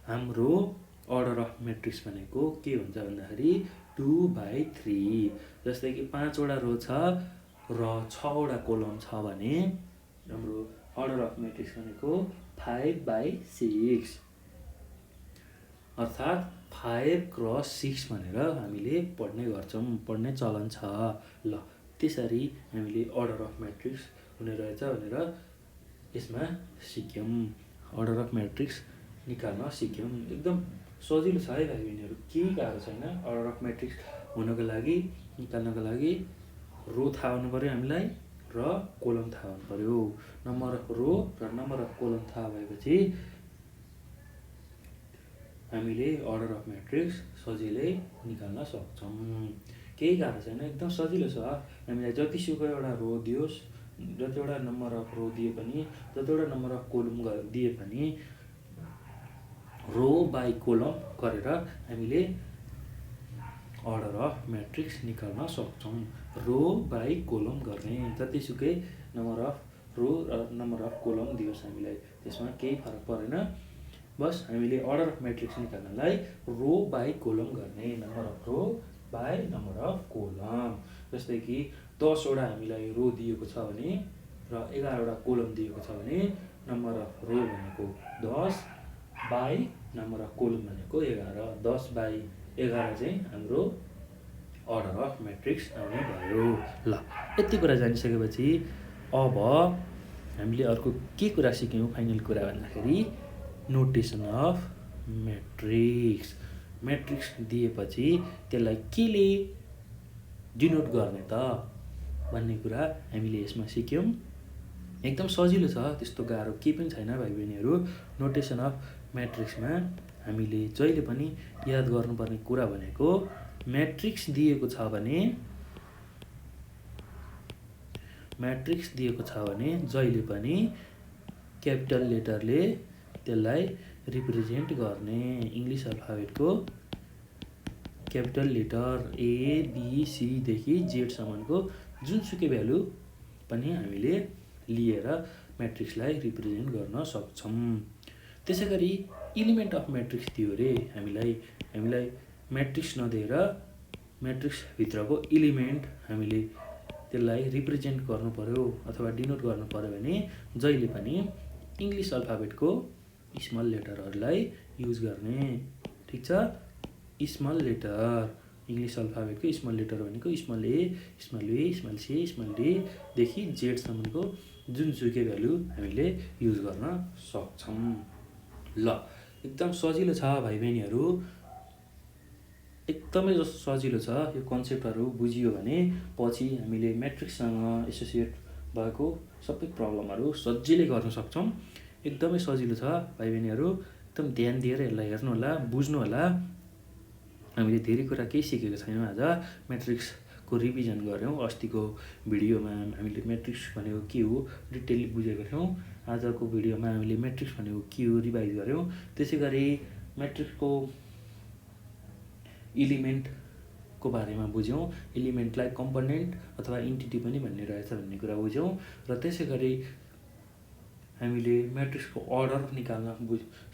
हाम्रो अर्डर अफ म्याट्रिक्स भनेको के हुन्छ भन्दाखेरि 2/3। जस्तै कि 5वटा रो छ र 6वटा कोलम छ भने हाम्रो अर्डर अफ म्याट्रिक्स भनेको 5/6, अर्थात् 5 क्रस 6 भनेर हामीले पढ्ने चलन छ। ल त्यसरी हामीले अर्डर अफ म्याट्रिक्स हुने रहेछ भनेर यसमा सिक्यौँ, अर्डर अफ म्याट्रिक्स निकाल्न सिक्यौँ। एकदम सजिलो छ है भाइ बहिनीहरू, केही गाह्रो छैन। अर्डर अफ म्याट्रिक्स हुनको लागि निकाल्नको लागि रो थाहा हुनु पऱ्यो हामीलाई र कोलम थाहा हुनु पऱ्यो। नम्बर अफ रो र नम्बर अफ कोलम थाहा भएपछि हामीले अर्डर अफ म्याट्रिक्स सजिलै निकाल्न सक्छौँ। केही गाह्रो छैन, एकदम सजिलो छ। हामीलाई जतिसुकै एउटा रो दियोस्, जतिवटा नम्बर अफ रो दिए पनि, जतिवटा नम्बर अफ कोलम दिए पनि रो बाई कोलम गरेर हामीले अर्डर अफ म्याट्रिक्स निकाल्न सक्छौँ। रो बाई कोलम गर्ने, जतिसुकै नम्बर अफ रो र नम्बर अफ कोलम दियोस् हामीलाई, त्यसमा केही फरक परेन। बस हामीले अर्डर अफ म्याट्रिक्स निकाल्नलाई रो बाई कोलम गर्ने, number of row by number of column. जस्तै कि 10वटा हामीलाई रो दिएको छ भने र 11वटा कोलम दिएको छ भने नम्बर अफ रो भनेको 10 बाई नम्बर अफ कोलम भनेको 11। 10/11 चाहिँ हाम्रो अर्डर अफ म्याट्रिक्स आउने भयो। ल यति कुरा जानिसकेपछि अब हामीले अर्को के कुरा सिक्यौँ, फाइनल कुरा भन्दाखेरि नोटेसन अफ म्याट्रिक्स। म्याट्रिक्स दिएपछि त्यसलाई केले डिनोट गर्ने त भन्ने कुरा हामीले यसमा सिक्यौँ। एकदम सजिलो छ, त्यस्तो गाह्रो केही पनि छैन भाइ बहिनीहरू। नोटेसन अफ म्याट्रिक्समा हामीले जहिले पनि याद गर्नुपर्ने कुरा भनेको म्याट्रिक्स दिएको छ भने जहिले पनि क्यापिटल लेटरले त्यसलाई रिप्रेजेन्ट गर्ने। इङ्ग्लिस अल्फाबेटको क्यापिटल लेटर ABC देखि जेडसम्मको जुनसुकै भ्यालु पनि हामीले लिएर म्याट्रिक्सलाई रिप्रेजेन्ट गर्न सक्छौँ। त्यसै गरी इलिमेन्ट अफ म्याट्रिक्स दियो रे हामीलाई म्याट्रिक्स नदिएर म्याट्रिक्सभित्रको इलिमेन्ट हामीले त्यसलाई रिप्रेजेन्ट गर्नु पऱ्यो अथवा डिनोट गर्नु पऱ्यो भने जहिले पनि इङ्ग्लिस अल्फाबेटको स्मल लेटरहरूलाई युज गर्ने। ठिक छ, स्मल लेटर इङ्ग्लिस अल्फाबेटको स्मल लेटर भनेको small A, small B, small C, small D देखि जेडसम्मको जुनसुकै भ्यालु हामीले युज गर्न सक्छौँ। ल एकदम सजिलो छ भाइ बहिनीहरू, एकदमै सजिलो छ। यो कन्सेप्टहरू बुझियो भने पछि हामीले म्याट्रिक्ससँग एसोसिएट भएको सबै प्रब्लमहरू सजिलै गर्न सक्छौँ। एकदमै सजिलो छ भाइ बहिनीहरू, एकदम ध्यान दिएर यसलाई हेर्नु होला, बुझ्नु होला। हामीले धेरै कुरा केही सिकेको छैनौँ। आज म्याट्रिक्सको रिभिजन गऱ्यौँ। अस्तिको भिडियोमा हामीले म्याट्रिक्स भनेको के हो डिटेलली बुझेको थियौँ। आजको भिडियोमा हामीले म्याट्रिक्स भनेको के हो रिभाइज गऱ्यौँ। त्यसै गरी म्याट्रिक्सको इलिमेन्टको बारेमा बुझ्यौँ। इलिमेन्टलाई कम्पोनेन्ट अथवा इन्टिटी पनि भन्ने रहेछ भन्ने कुरा बुझ्यौँ। र त्यसै गरी हामीले म्याट्रिक्सको अर्डर निकाल्न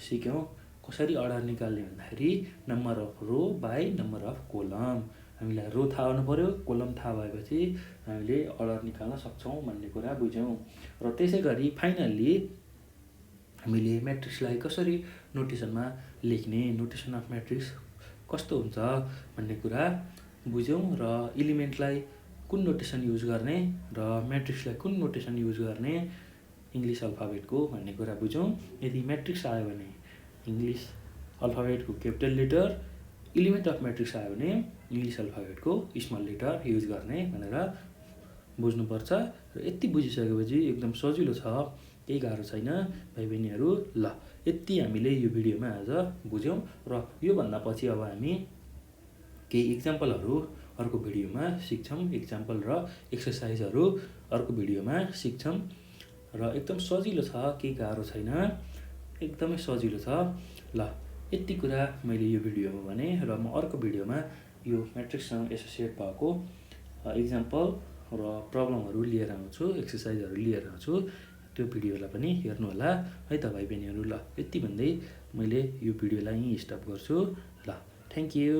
सिक्यौँ। कसरी अर्डर निकाल्ने भन्दाखेरि number of row by number of column. हामीलाई रो थाहा हुनु पऱ्यो, कोलम थाहा भएपछि हामीले अर्डर निकाल्न सक्छौँ भन्ने कुरा बुझ्यौँ। र त्यसै गरी फाइनल्ली हामीले म्याट्रिक्सलाई कसरी नोटेसनमा लेख्ने, नोटेसन अफ म्याट्रिक्स कस्तो हुन्छ भन्ने कुरा बुझ्यौँ। र इलिमेन्टलाई कुन नोटेसन युज गर्ने र म्याट्रिक्सलाई कुन नोटेसन युज गर्ने इङ्ग्लिस अल्फाबेटको भन्ने कुरा बुझ्यौँ। यदि म्याट्रिक्स आयो भने इङ्ग्लिस अल्फाबेटको capital letter, element of matrix आयो भने इङ्ग्लिस अल्फाबेटको स्मल लेटर युज गर्ने भनेर बुझ्नुपर्छ। र यति बुझिसकेपछि एकदम सजिलो छ, केही गाह्रो छैन भाइ बहिनीहरू। ल यति हामीले यो भिडियोमा आज बुझ्यौँ र योभन्दा पछि अब हामी केही इक्जाम्पलहरू अर्को भिडियोमा सिक्छौँ। इक्जाम्पल र एक्सर्साइजहरू अर्को भिडियोमा सिक्छौँ। र एकदम सजिलो छ, केही गाह्रो छैन, एकदमै सजिलो छ। ल यति कुरा मैले यो भिडियोमा भने र म अर्को भिडियोमा यो म्याट्रिक्ससँग एसोसिएट भएको इक्जाम्पल र प्रब्लमहरू लिएर आउँछु, एक्सर्साइजहरू लिएर आउँछु। त्यो भिडियोलाई पनि हेर्नु होला है त भाइ बहिनीहरू। ल यति भन्दै मैले यो भिडियोलाई यहीँ स्टप गर्छु। ल थ्याङ्क यू।